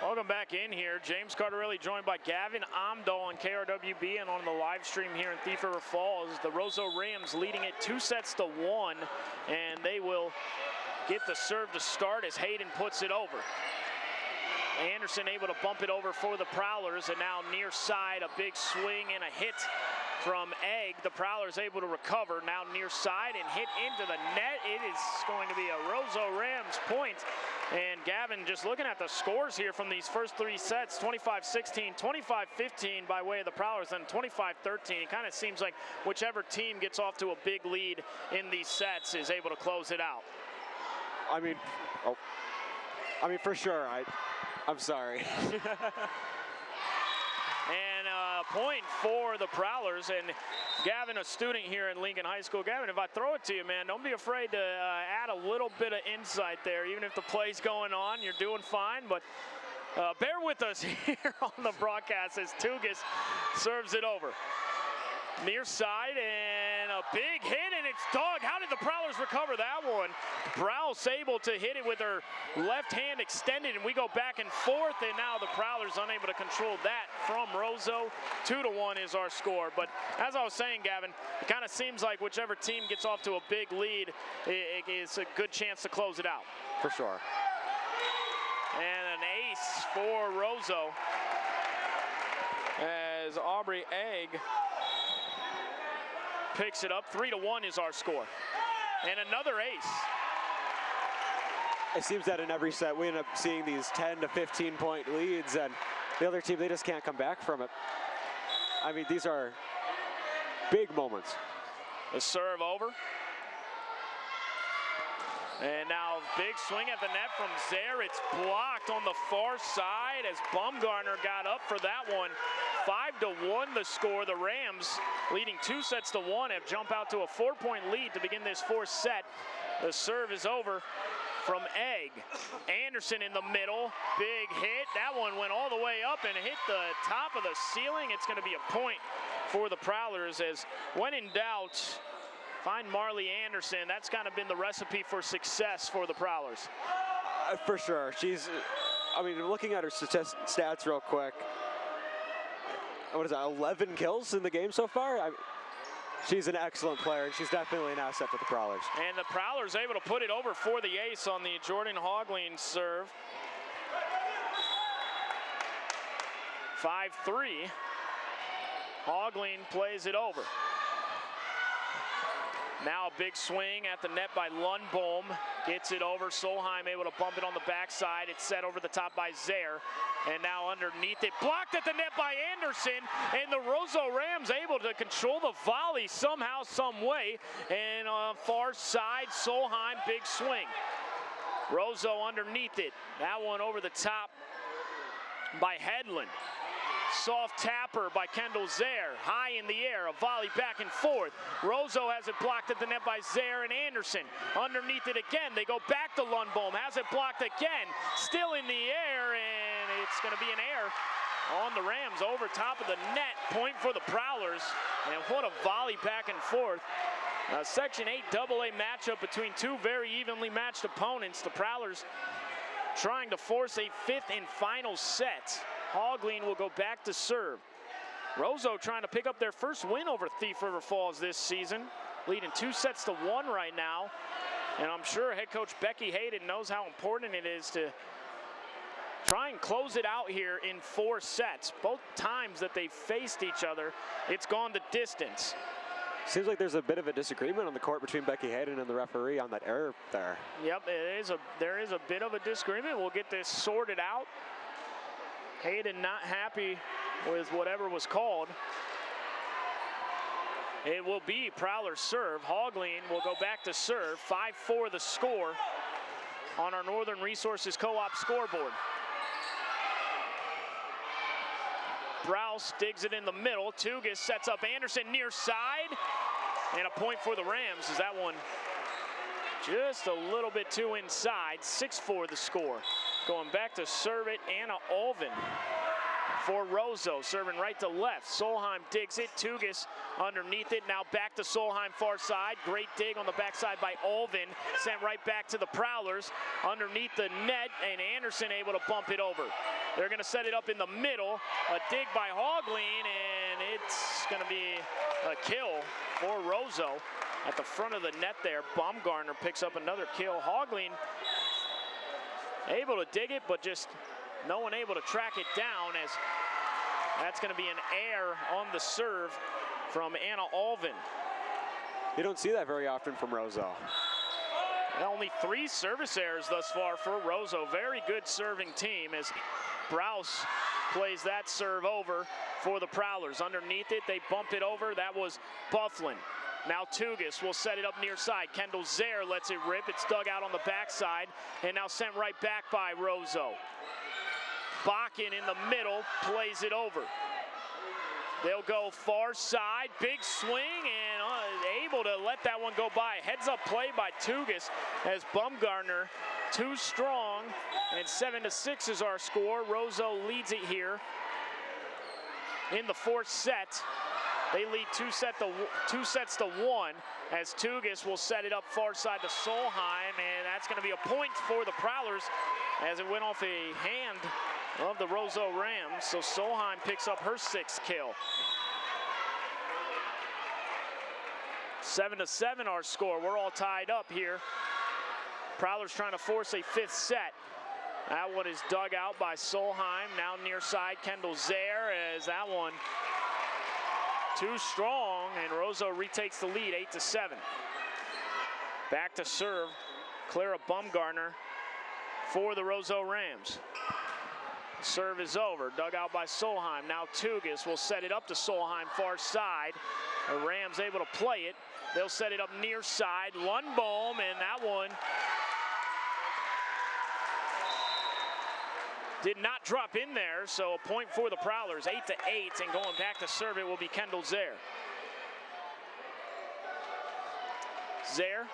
Welcome back in here. James Cardarelli joined by Gavin Amdahl on KRWB and on the live stream here in Thief River Falls. The ROSEAU Rams leading it 2-1, and they will get the serve to start as Hayden puts it over. Anderson able to bump it over for the Prowlers, and now near side, a big swing and a hit from Egg. The Prowlers able to recover, now near side and hit into the net. It is going to be a ROSEAU Rams point. And Gavin, just looking at the scores here from these first 3 sets, 25-16, 25-15 by way of the Prowlers, and 25-13. It kind of seems like whichever team gets off to a big lead in these sets is able to close it out. I mean, for sure. I'm sorry. And a point for the Prowlers. And Gavin, a student here in Lincoln High School. Gavin, if I throw it to you, man, don't be afraid to add a little bit of insight there. Even if the play's going on, you're doing fine. But bear with us here on the broadcast as Tugas serves it over. Near side, and a big hit, and it's dug. How did the Prowlers recover that one? Browse able to hit it with her left hand extended, and we go back and forth, and now the Prowlers unable to control that from ROSEAU. 2-1 is our score. But as I was saying, Gavin, it kind of seems like whichever team gets off to a big lead, it is a good chance to close it out. For sure. And an ace for ROSEAU as Aubrey Egg picks it up. 3-1 is our score. And another ace. It seems that in every set we end up seeing these 10 to 15 point leads, and the other team, they just can't come back from it. I mean, these are big moments. The serve over. And now big swing at the net from Zaire. It's blocked on the far side as Bumgarner got up for that one. 5-1 the score. The Rams, leading 2-1, have jumped out to a 4-point lead to begin this fourth set. The serve is over from Egg. Anderson in the middle. Big hit. That one went all the way up and hit the top of the ceiling. It's going to be a point for the Prowlers, as when in doubt, find Marley Anderson. That's kind of been the recipe for success for the Prowlers. For sure. She's, I mean, looking at her stats real quick, what is that, 11 kills in the game so far? She's an excellent player, and she's definitely an asset to the Prowlers. And the Prowlers able to put it over for the ace on the Jordan Hogleen serve. 5-3. Hogleen plays it over. Now a big swing at the net by Lundbohm. Gets it over. Solheim able to bump it on the backside. It's set over the top by Zaire. And now underneath it. Blocked at the net by Anderson. And the ROSEAU Rams able to control the volley somehow, some way. And on far side, Solheim, big swing. ROSEAU underneath it. That one over the top by Hedlund. Soft tapper by Kendall Zaire. High in the air, a volley back and forth. ROSEAU has it blocked at the net by Zaire and Anderson. Underneath it again, they go back to Lundbohm. Has it blocked again. Still in the air, and it's going to be an air on the Rams over top of the net. Point for the Prowlers, and what a volley back and forth. Section 8 AA matchup between two very evenly matched opponents. The Prowlers trying to force a fifth and final set. Hogleen will go back to serve. ROSEAU trying to pick up their first win over Thief River Falls this season, leading 2-1 right now. And I'm sure head coach Becky Hayden knows how important it is to try and close it out here in 4 sets. Both times that they faced each other, it's gone the distance. Seems like there's a bit of a disagreement on the court between Becky Hayden and the referee on that error there. Yep, there is a bit of a disagreement. We'll get this sorted out. Hayden not happy with whatever was called. It will be Prowler serve. Hogleen will go back to serve. 5-4 the score on our Northern Resources Co-op scoreboard. Browse digs it in the middle. Tugas sets up Anderson near side. And a point for the Rams as that one just a little bit too inside. 6-4 the score. Going back to serve it, Anna Olvin for ROSEAU, serving right to left. Solheim digs it, Tugas underneath it. Now back to Solheim far side. Great dig on the backside by Olvin. Sent right back to the Prowlers underneath the net, and Anderson able to bump it over. They're going to set it up in the middle. A dig by Hogleen, and it's going to be a kill for ROSEAU at the front of the net there. Bumgarner picks up another kill. Hogleen able to dig it, but just no one able to track it down, as that's going to be an error on the serve from Anna Olvin. You don't see that very often from ROSEAU. Only 3 service errors thus far for ROSEAU. Very good serving team as Browse plays that serve over for the Prowlers. Underneath it, they bump it over. That was Bufflin. Now Tugas will set it up near side. Kendall Zaire lets it rip. It's dug out on the backside and now sent right back by ROSEAU. Bakken in the middle plays it over. They'll go far side, big swing, and able to let that one go by. Heads up play by Tugas as Bumgarner too strong, and 7-6 is our score. ROSEAU leads it here in the 4th set. They lead 2 sets to 1 as Tugas will set it up far side to Solheim, and that's going to be a point for the Prowlers as it went off a hand of the ROSEAU Rams. So Solheim picks up her 6th kill. 7-7 our score. We're all tied up here. Prowlers trying to force a 5th set. That one is dug out by Solheim. Now near side, Kendall Zaire, as that one too strong, and ROSEAU retakes the lead, 8-7. Back to serve, Clara Bumgarner for the ROSEAU Rams. Serve is over, dug out by Solheim. Now Tugas will set it up to Solheim far side. The Rams able to play it. They'll set it up near side. Lundbohm, and that one did not drop in there, so a point for the Prowlers, 8-8, and going back to serve it will be Kendall Zaire. Zaire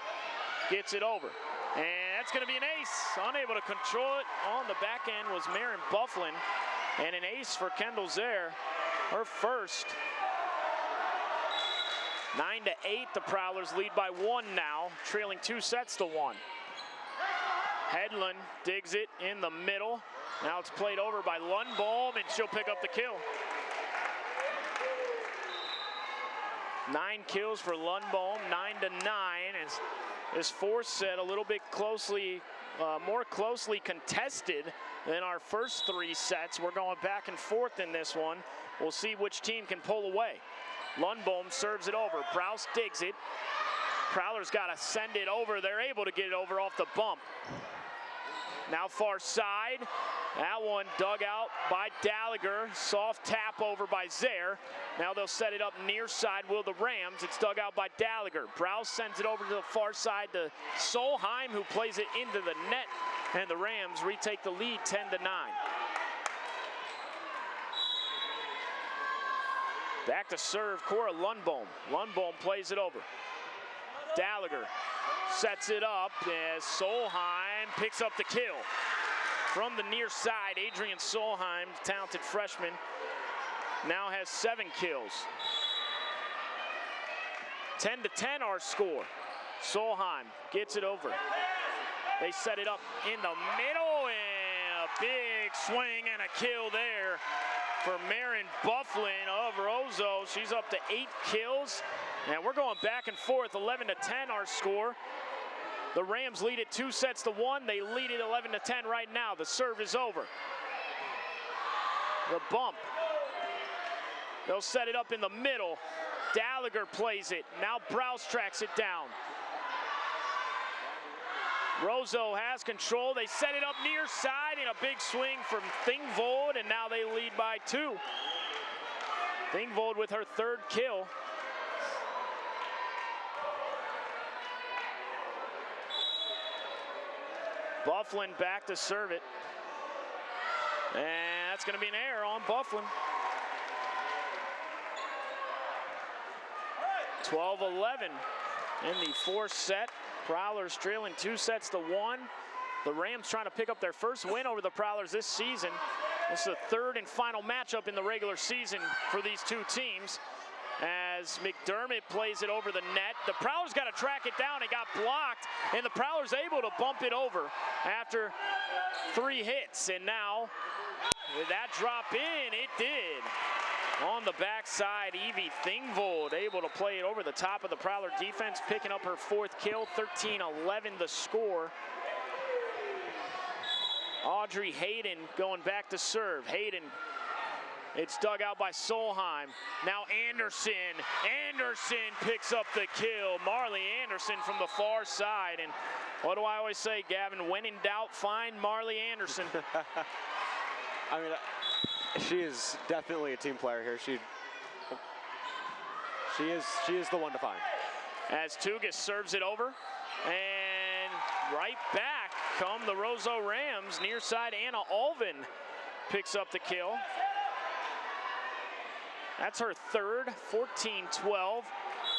gets it over, and that's going to be an ace. Unable to control it on the back end was Marin Bufflin, and an ace for Kendall Zaire, her first. 9-8, the Prowlers lead by 1 now, trailing 2-1. Hedlund digs it in the middle. Now it's played over by Lundbohm, and she'll pick up the kill. 9 kills for Lundbohm, 9-9. As this fourth set a little bit more closely contested than our first 3 sets. We're going back and forth in this one. We'll see which team can pull away. Lundbohm serves it over. Browse digs it. Prowler's got to send it over. They're able to get it over off the bump. Now far side. That one dug out by Gallagher. Soft tap over by Zaire. Now they'll set it up near side. Will the Rams? It's dug out by Gallagher. Browse sends it over to the far side to Solheim, who plays it into the net. And the Rams retake the lead 10-9. Back to serve, Cora Lundbohm. Lundbohm plays it over. Gallagher sets it up as Solheim picks up the kill. From the near side, Adrian Solheim, talented freshman, now has 7 kills. 10-10 our score. Solheim gets it over. They set it up in the middle, and a big swing and a kill there for Marin Bufflin of ROSEAU. She's up to 8 kills, and we're going back and forth. 11-10 our score. The Rams lead it 2-1. They lead it 11-10 right now. The serve is over. The bump. They'll set it up in the middle. Gallagher plays it. Now Browse tracks it down. ROSEAU has control. They set it up near side, and a big swing from Thingvold, and now they lead by 2. Thingvold with her 3rd kill. Bufflin back to serve it. And that's going to be an error on Bufflin. 12-11 in the 4th set. Prowlers trailing 2-1. The Rams trying to pick up their first win over the Prowlers this season. This is the 3rd and final matchup in the regular season for these 2 teams. As McDermott plays it over the net. The Prowlers got to track it down. It got blocked, and the Prowlers able to bump it over after 3 hits. And now, with that drop in, it did. On the backside, Evie Thingvold able to play it over the top of the Prowler defense, picking up her 4th kill, 13-11 the score. Audrey Hayden going back to serve. Hayden, it's dug out by Solheim. Now Anderson. Anderson picks up the kill. Marley Anderson from the far side. And what do I always say, Gavin? When in doubt, find Marley Anderson. I mean, she is definitely a team player here. She is the one to find. As Tugas serves it over, and right back come the ROSEAU Rams. Near side, Anna Alvin picks up the kill. That's her 3rd, 14-12.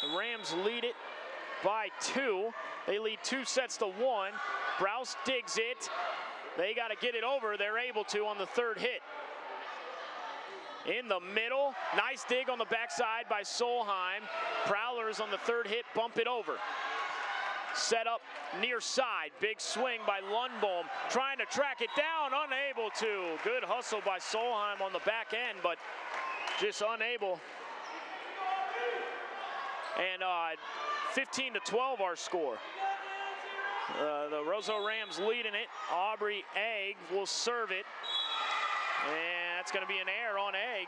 The Rams lead it by 2. They lead 2-1. Browse digs it. They got to get it over. They're able to on the 3rd hit. In the middle, nice dig on the backside by Solheim. Prowlers on the 3rd hit bump it over. Set up near side, big swing by Lundbohm, trying to track it down, unable to. Good hustle by Solheim on the back end, but just unable. And 15-12 our score. The ROSEAU Rams leading it. Aubrey Egg will serve it. And that's going to be an error on Egg.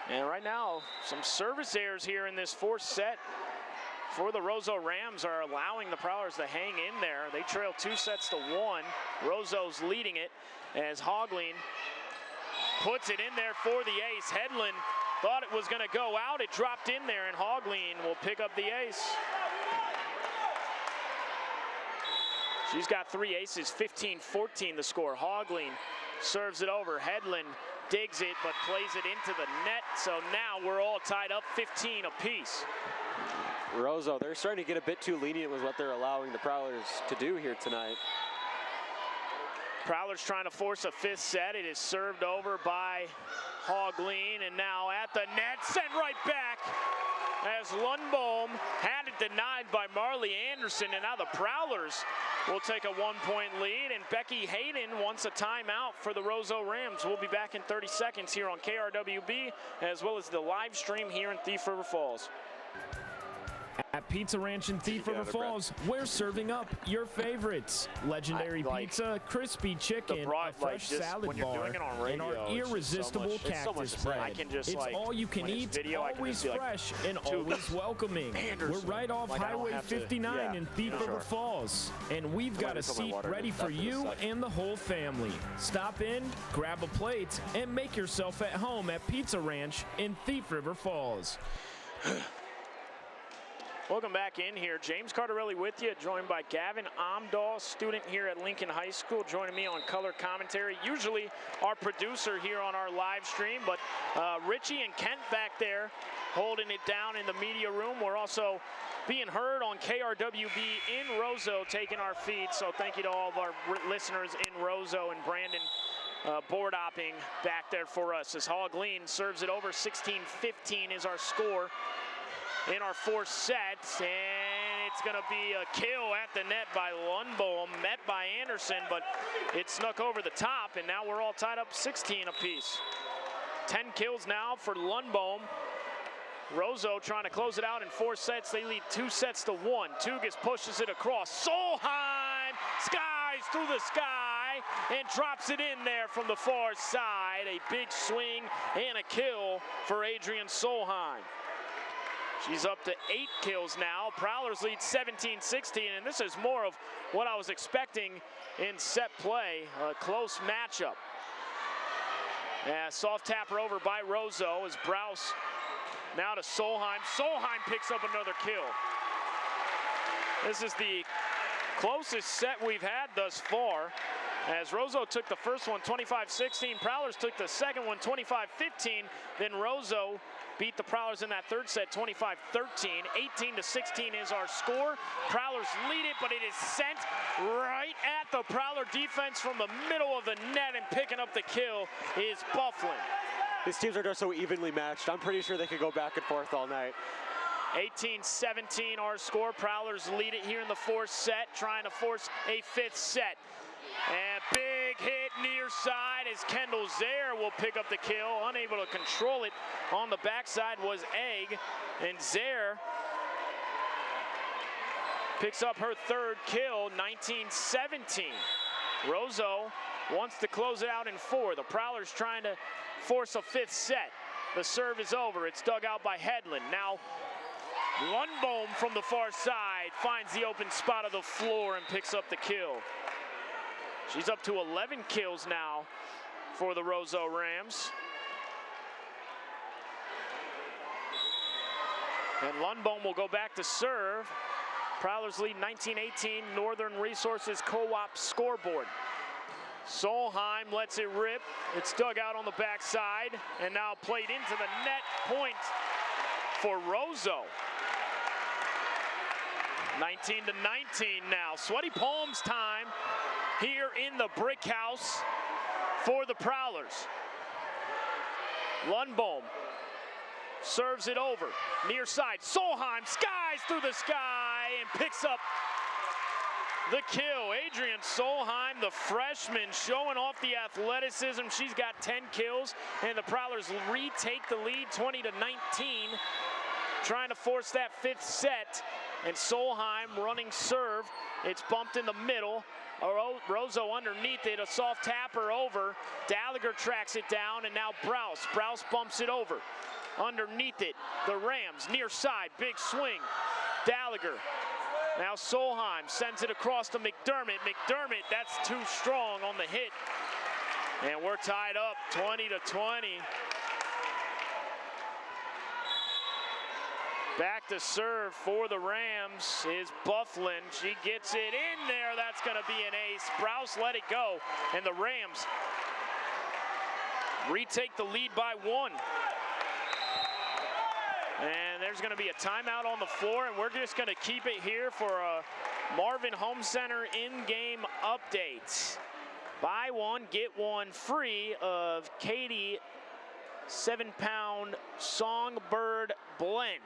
And right now, some service errors here in this 4th set for the ROSEAU Rams are allowing the Prowlers to hang in there. They trail 2-1. ROSEAU's leading it as Hogling puts it in there for the ace. Hedlund thought it was going to go out. It dropped in there, and Hogling will pick up the ace. She's got 3 aces, 15-14 the score. Hogling serves it over. Headland digs it, but plays it into the net. So now we're all tied up 15 apiece. ROSEAU, they're starting to get a bit too lenient with what they're allowing the Prowlers to do here tonight. Prowlers trying to force a 5th set. It is served over by Haugline, and now at the net, sent right back as Lundbohm had it denied by Marley Anderson, and now the Prowlers will take a 1-point lead, and Becky Hayden wants a timeout for the ROSEAU Rams. We'll be back in 30 seconds here on KRWB, as well as the live stream here in Thief River Falls. At Pizza Ranch in Thief River Falls, we're serving up your favorites. Legendary pizza, crispy chicken, a fresh salad bar, and our irresistible cactus bread. It's all you can eat, always fresh, and always welcoming. We're right off Highway 59 in Thief River Falls, and we've got a seat ready for you and the whole family. Stop in, grab a plate, and make yourself at home at Pizza Ranch in Thief River Falls. Welcome back in here. James Cardarelli with you, joined by Gavin Amdahl, student here at Lincoln High School, joining me on color commentary. Usually our producer here on our live stream, but Richie and Kent back there holding it down in the media room. We're also being heard on KRWB in ROSEAU, taking our feed. So thank you to all of our listeners in ROSEAU, and Brandon board hopping back there for us as Haugline serves it over. 16-15 is our score in our 4th set, and it's going to be a kill at the net by Lundbohm, met by Anderson, but it snuck over the top, and now we're all tied up 16 apiece. 10 kills now for Lundbohm. ROSEAU trying to close it out in 4 sets. They lead 2-1. Tugas pushes it across. Solheim skies through the sky and drops it in there from the far side. A big swing and a kill for Adrian Solheim. She's up to 8 kills now. Prowlers lead 17-16, and this is more of what I was expecting in set play, a close matchup. Soft tapper over by ROSEAU as Browse now to Solheim. Solheim picks up another kill. This is the closest set we've had thus far, as ROSEAU took the first one 25-16. Prowlers took the second one 25-15. Then ROSEAU beat the Prowlers in that 3rd set 25-13. 18-16 is our score. Prowlers lead it, but it is sent right at the Prowler defense from the middle of the net, and picking up the kill is Bufflin. These teams are just so evenly matched. I'm pretty sure they could go back and forth all night. 18-17 our score. Prowlers lead it here in the 4th set, trying to force a 5th set. And big hit near side as Kendall Zaire will pick up the kill. Unable to control it on the backside was Egg, and Zaire picks up her 3rd kill. 19-17. ROSEAU wants to close it out in 4. The Prowlers trying to force a 5th set. The serve is over. It's dug out by Headland. Now Lundbohm from the far side finds the open spot of the floor and picks up the kill. She's up to 11 kills now for the ROSEAU Rams. And Lundbohm will go back to serve. Prowlers lead 19-18. Northern Resources Co-op scoreboard. Solheim lets it rip. It's dug out on the backside and now played into the net. Point for ROSEAU. 19-19 now. Sweaty palms time here in the brick house for the Prowlers. Lundbohm serves it over, near side. Solheim skies through the sky and picks up the kill. Adrian Solheim, the freshman, showing off the athleticism. She's got 10 kills, and the Prowlers retake the lead 20-19, trying to force that 5th set. And Solheim running serve. It's bumped in the middle. ROSEAU underneath it, a soft tapper over. Gallagher tracks it down, and now Browse. Browse bumps it over. Underneath it, the Rams, near side, big swing. Gallagher. Now Solheim sends it across to McDermott. McDermott, that's too strong on the hit. And we're tied up 20-20. Back to serve for the Rams is Bufflin. She gets it in there. That's going to be an ace. Browse let it go, and the Rams retake the lead by 1. And there's going to be a timeout on the floor, and we're just going to keep it here for a Marvin Home Center in-game update. Buy one, get one free of Katie 7-pound Songbird blend.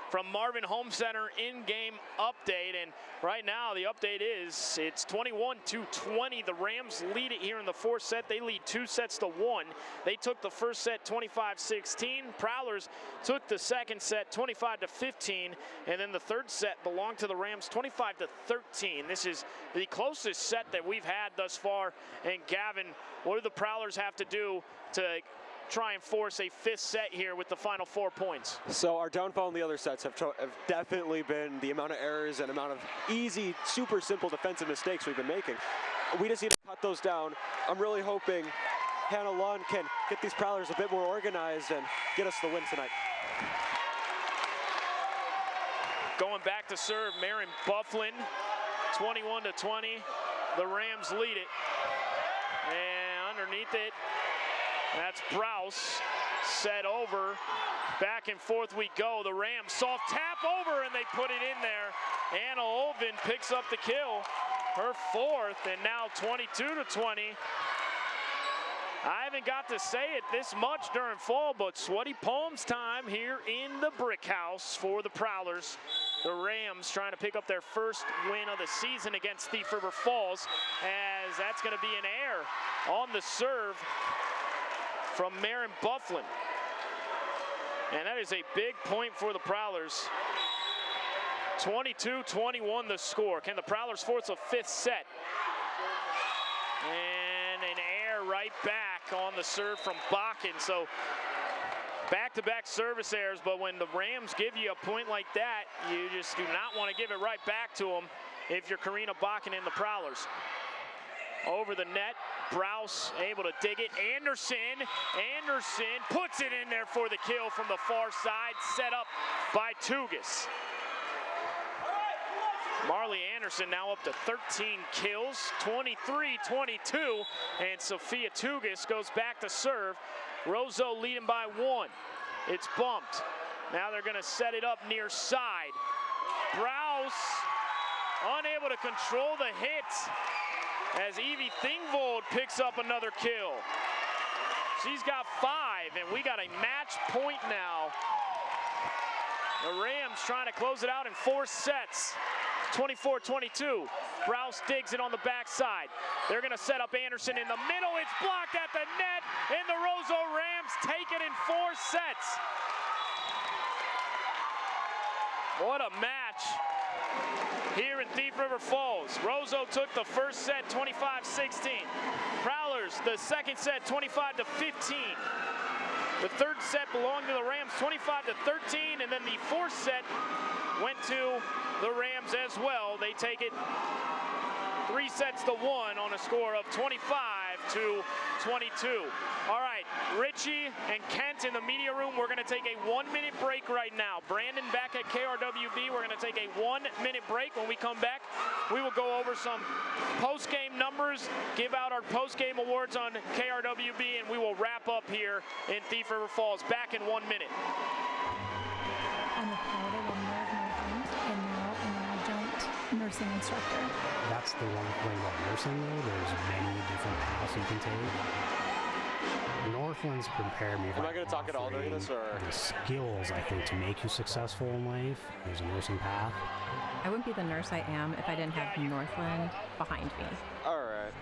From Marvin Home Center in-game update, and right now the update is it's 21-20. The Rams lead it here in the 4th set. They lead 2 sets to 1. They took the first set 25-16. Prowlers took the second set 25-15, and then the third set belonged to the Rams 25-13. This is the closest set that we've had thus far. And Gavin, what do the Prowlers have to do to try and force a 5th set here with the final 4 points? So our downfall in the other sets have definitely been the amount of errors and amount of easy, super simple defensive mistakes we've been making. We just need to cut those down. I'm really hoping Hannah Lund can get these Prowlers a bit more organized and get us the win tonight. Going back to serve, Marin Bufflin, 21-20. The Rams lead it. And underneath it, that's Browse, set over, back and forth we go. The Rams soft tap over, and they put it in there. Anna Olvin picks up the kill, her 4th, and now 22-20. I haven't got to say it this much during fall, but sweaty palms time here in the Brick House for the Prowlers. The Rams trying to pick up their first win of the season against Thief River Falls, as that's going to be an error on the serve from Marin Bufflin. And that is a big point for the Prowlers. 22-21 the score. Can the Prowlers force a 5th set? And an error right back on the serve from Bakken. So back-to-back service errors, but when the Rams give you a point like that, you just do not want to give it right back to them if you're Karina Bakken and the Prowlers. Over the net, Browse able to dig it. Anderson puts it in there for the kill from the far side, set up by Tugas. Marley Anderson now up to 13 kills, 23-22, and Sophia Tugas goes back to serve. ROSEAU leading by 1. It's bumped. Now they're going to set it up near side. Browse unable to control the hit, as Evie Thingvold picks up another kill. She's got 5, and we got a match point now. The Rams trying to close it out in 4 sets. 24-22. Browse digs it on the backside. They're going to set up Anderson in the middle. It's blocked at the net, and the ROSEAU Rams take it in 4 sets. What a match here in Thief River Falls. ROSEAU took the first set 25-16. Prowlers the second set 25-15. The third set belonged to the Rams 25-13, and then the 4th set went to the Rams as well. They take it 3 sets to 1 on a score of 25-22. All right, Richie and Kent in the media room. We're going to take a 1-minute break right now. Brandon back at KRWB. We're going to take a 1-minute break. When we come back, we will go over some post-game numbers, give out our post-game awards on KRWB, and we will wrap up here in Thief River Falls. Back in 1 minute. I'm a proud alumna of Northland and now an adjunct nursing instructor. That's the one thing about nursing, though. There's many different paths you can take. Northland's prepared me for Am I going to talk at all during this, or the skills, I think, to make you successful in life. There's a nursing path. I wouldn't be the nurse I am if I didn't have Northland behind me. All right.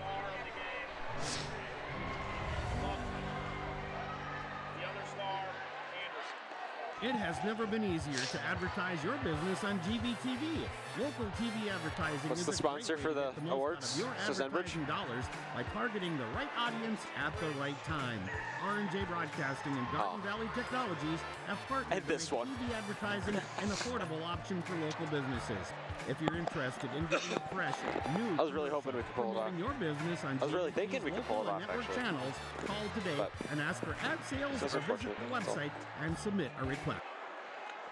It has never been easier to advertise your business on GVTV. Local TV advertising What's is the sponsor for the awards? Your advertising dollars by targeting the right audience at the right time. R&J Broadcasting and Garden Valley Technologies have partnered to make TV advertising an affordable option for local businesses. If you're interested in getting fresh, new, I was really hoping we could pull it off. Your business on I was really thinking we could pull it off, network actually. channels, call today and ask for ad sales or visit the website and submit a request.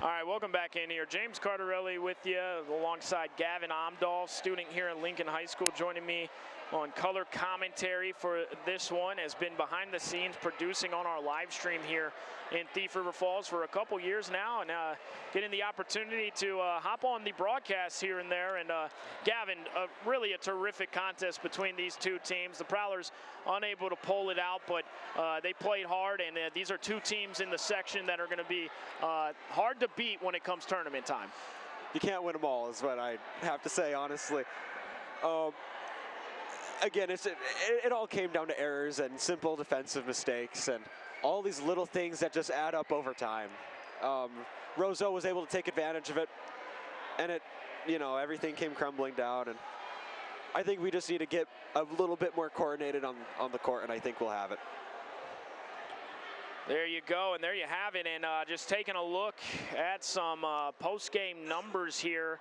All right, welcome back in here. James Cardarelli with you alongside Gavin Omdahl, student here at Lincoln High School, joining me on color commentary for this one, has been behind the scenes producing on our live stream here in Thief River Falls for a couple years now, and getting the opportunity to hop on the broadcast here and there. And Gavin, really a terrific contest between these two teams. The Prowlers unable to pull it out, but they played hard, and these are two teams in the section that are going to be hard to beat when it comes tournament time. You can't win them all, is what I have to say, honestly. Again, it all came down to errors and simple defensive mistakes and all these little things that just add up over time. ROSEAU was able to take advantage of it, and everything came crumbling down. And I think we just need to get a little bit more coordinated on the court, and I think we'll have it. There you go, and there you have it. And just taking a look at some post-game numbers here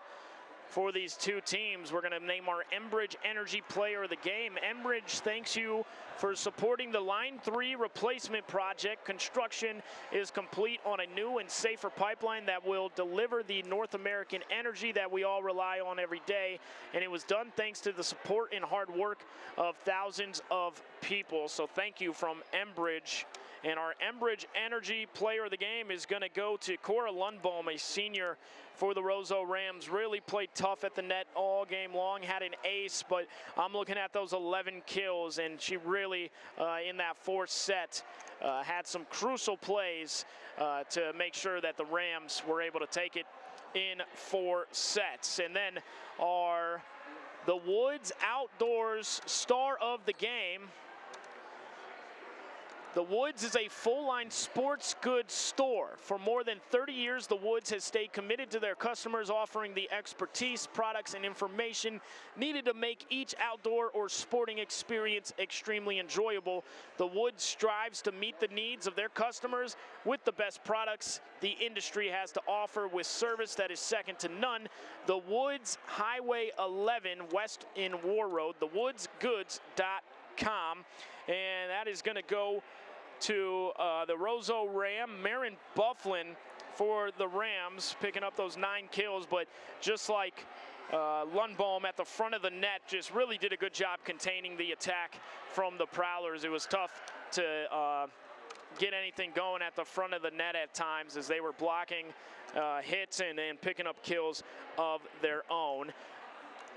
for these two teams. We're going to name our Enbridge Energy Player of the Game. Enbridge thanks you for supporting the Line 3 replacement project. Construction is complete on a new and safer pipeline that will deliver the North American energy that we all rely on every day. And it was done thanks to the support and hard work of thousands of people. So thank you from Enbridge. And our Enbridge Energy Player of the Game is going to go to Cora Lundbohm, a senior for the ROSEAU Rams. Really played tough at the net all game long, had an ace, but I'm looking at those 11 kills, and she really, in that fourth set, had some crucial plays to make sure that the Rams were able to take it in 4 sets. And then the Woods Outdoors star of the game. The Woods is a full-line sports goods store. For more than 30 years, the Woods has stayed committed to their customers, offering the expertise, products, and information needed to make each outdoor or sporting experience extremely enjoyable. The Woods strives to meet the needs of their customers with the best products the industry has to offer, with service that is second to none. The Woods, Highway 11 West in War Road, thewoodsgoods.com. And that is going to go to the ROSEAU Ram, Marin Bufflin for the Rams, picking up those 9 kills. But just like Lundbohm at the front of the net, just really did a good job containing the attack from the Prowlers. It was tough to get anything going at the front of the net at times, as they were blocking hits and picking up kills of their own.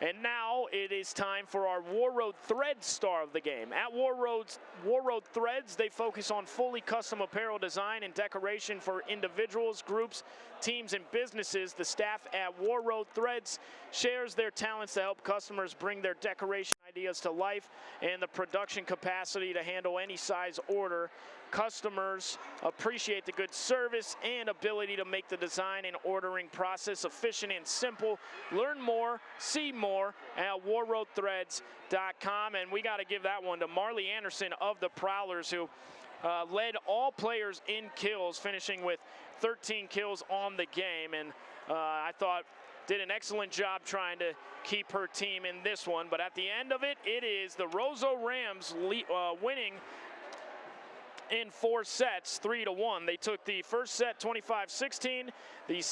And now it is time for our War Road Threads star of the game. At War Road Threads, they focus on fully custom apparel design and decoration for individuals, groups, teams, and businesses. The staff at War Road Threads shares their talents to help customers bring their decoration ideas to life and the production capacity to handle any size order. Customers appreciate the good service and ability to make the design and ordering process efficient and simple. Learn more, see more at warroadthreads.com. And we got to give that one to Marley Anderson of the Prowlers, who led all players in kills, finishing with 13 kills on the game. And I thought did an excellent job trying to keep her team in this one. But at the end of it, it is the ROSEAU Rams winning in 4 sets, 3-1. They took the first set 25-16. The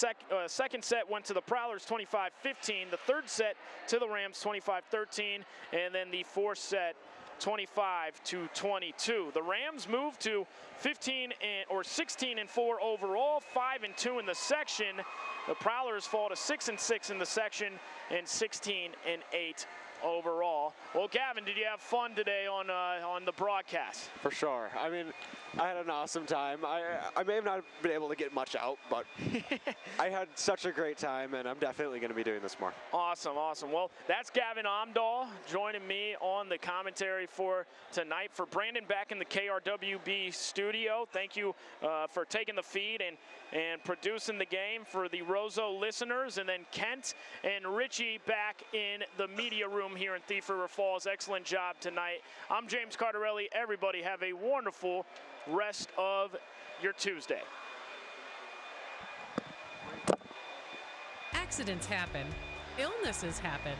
second set went to the Prowlers 25-15. The third set to the Rams 25-13. And then the fourth set 25-22. The Rams moved to 16-4 overall, 5-2 in the section. The Prowlers fall to 6-6 in the section and 16-8 overall. Well, Gavin, did you have fun today on the broadcast? For sure. I mean, I had an awesome time. I may have not been able to get much out, but I had such a great time, and I'm definitely going to be doing this more. Awesome, awesome. Well, that's Gavin Omdahl joining me on the commentary for tonight. For Brandon back in the KRWB studio, thank you for taking the feed and producing the game for the ROSEAU listeners. And then Kent and Richie back in the media room here in Thief River Falls. Excellent job tonight. I'm James Cardarelli. Everybody have a wonderful rest of your Tuesday. Accidents happen. Illnesses happen.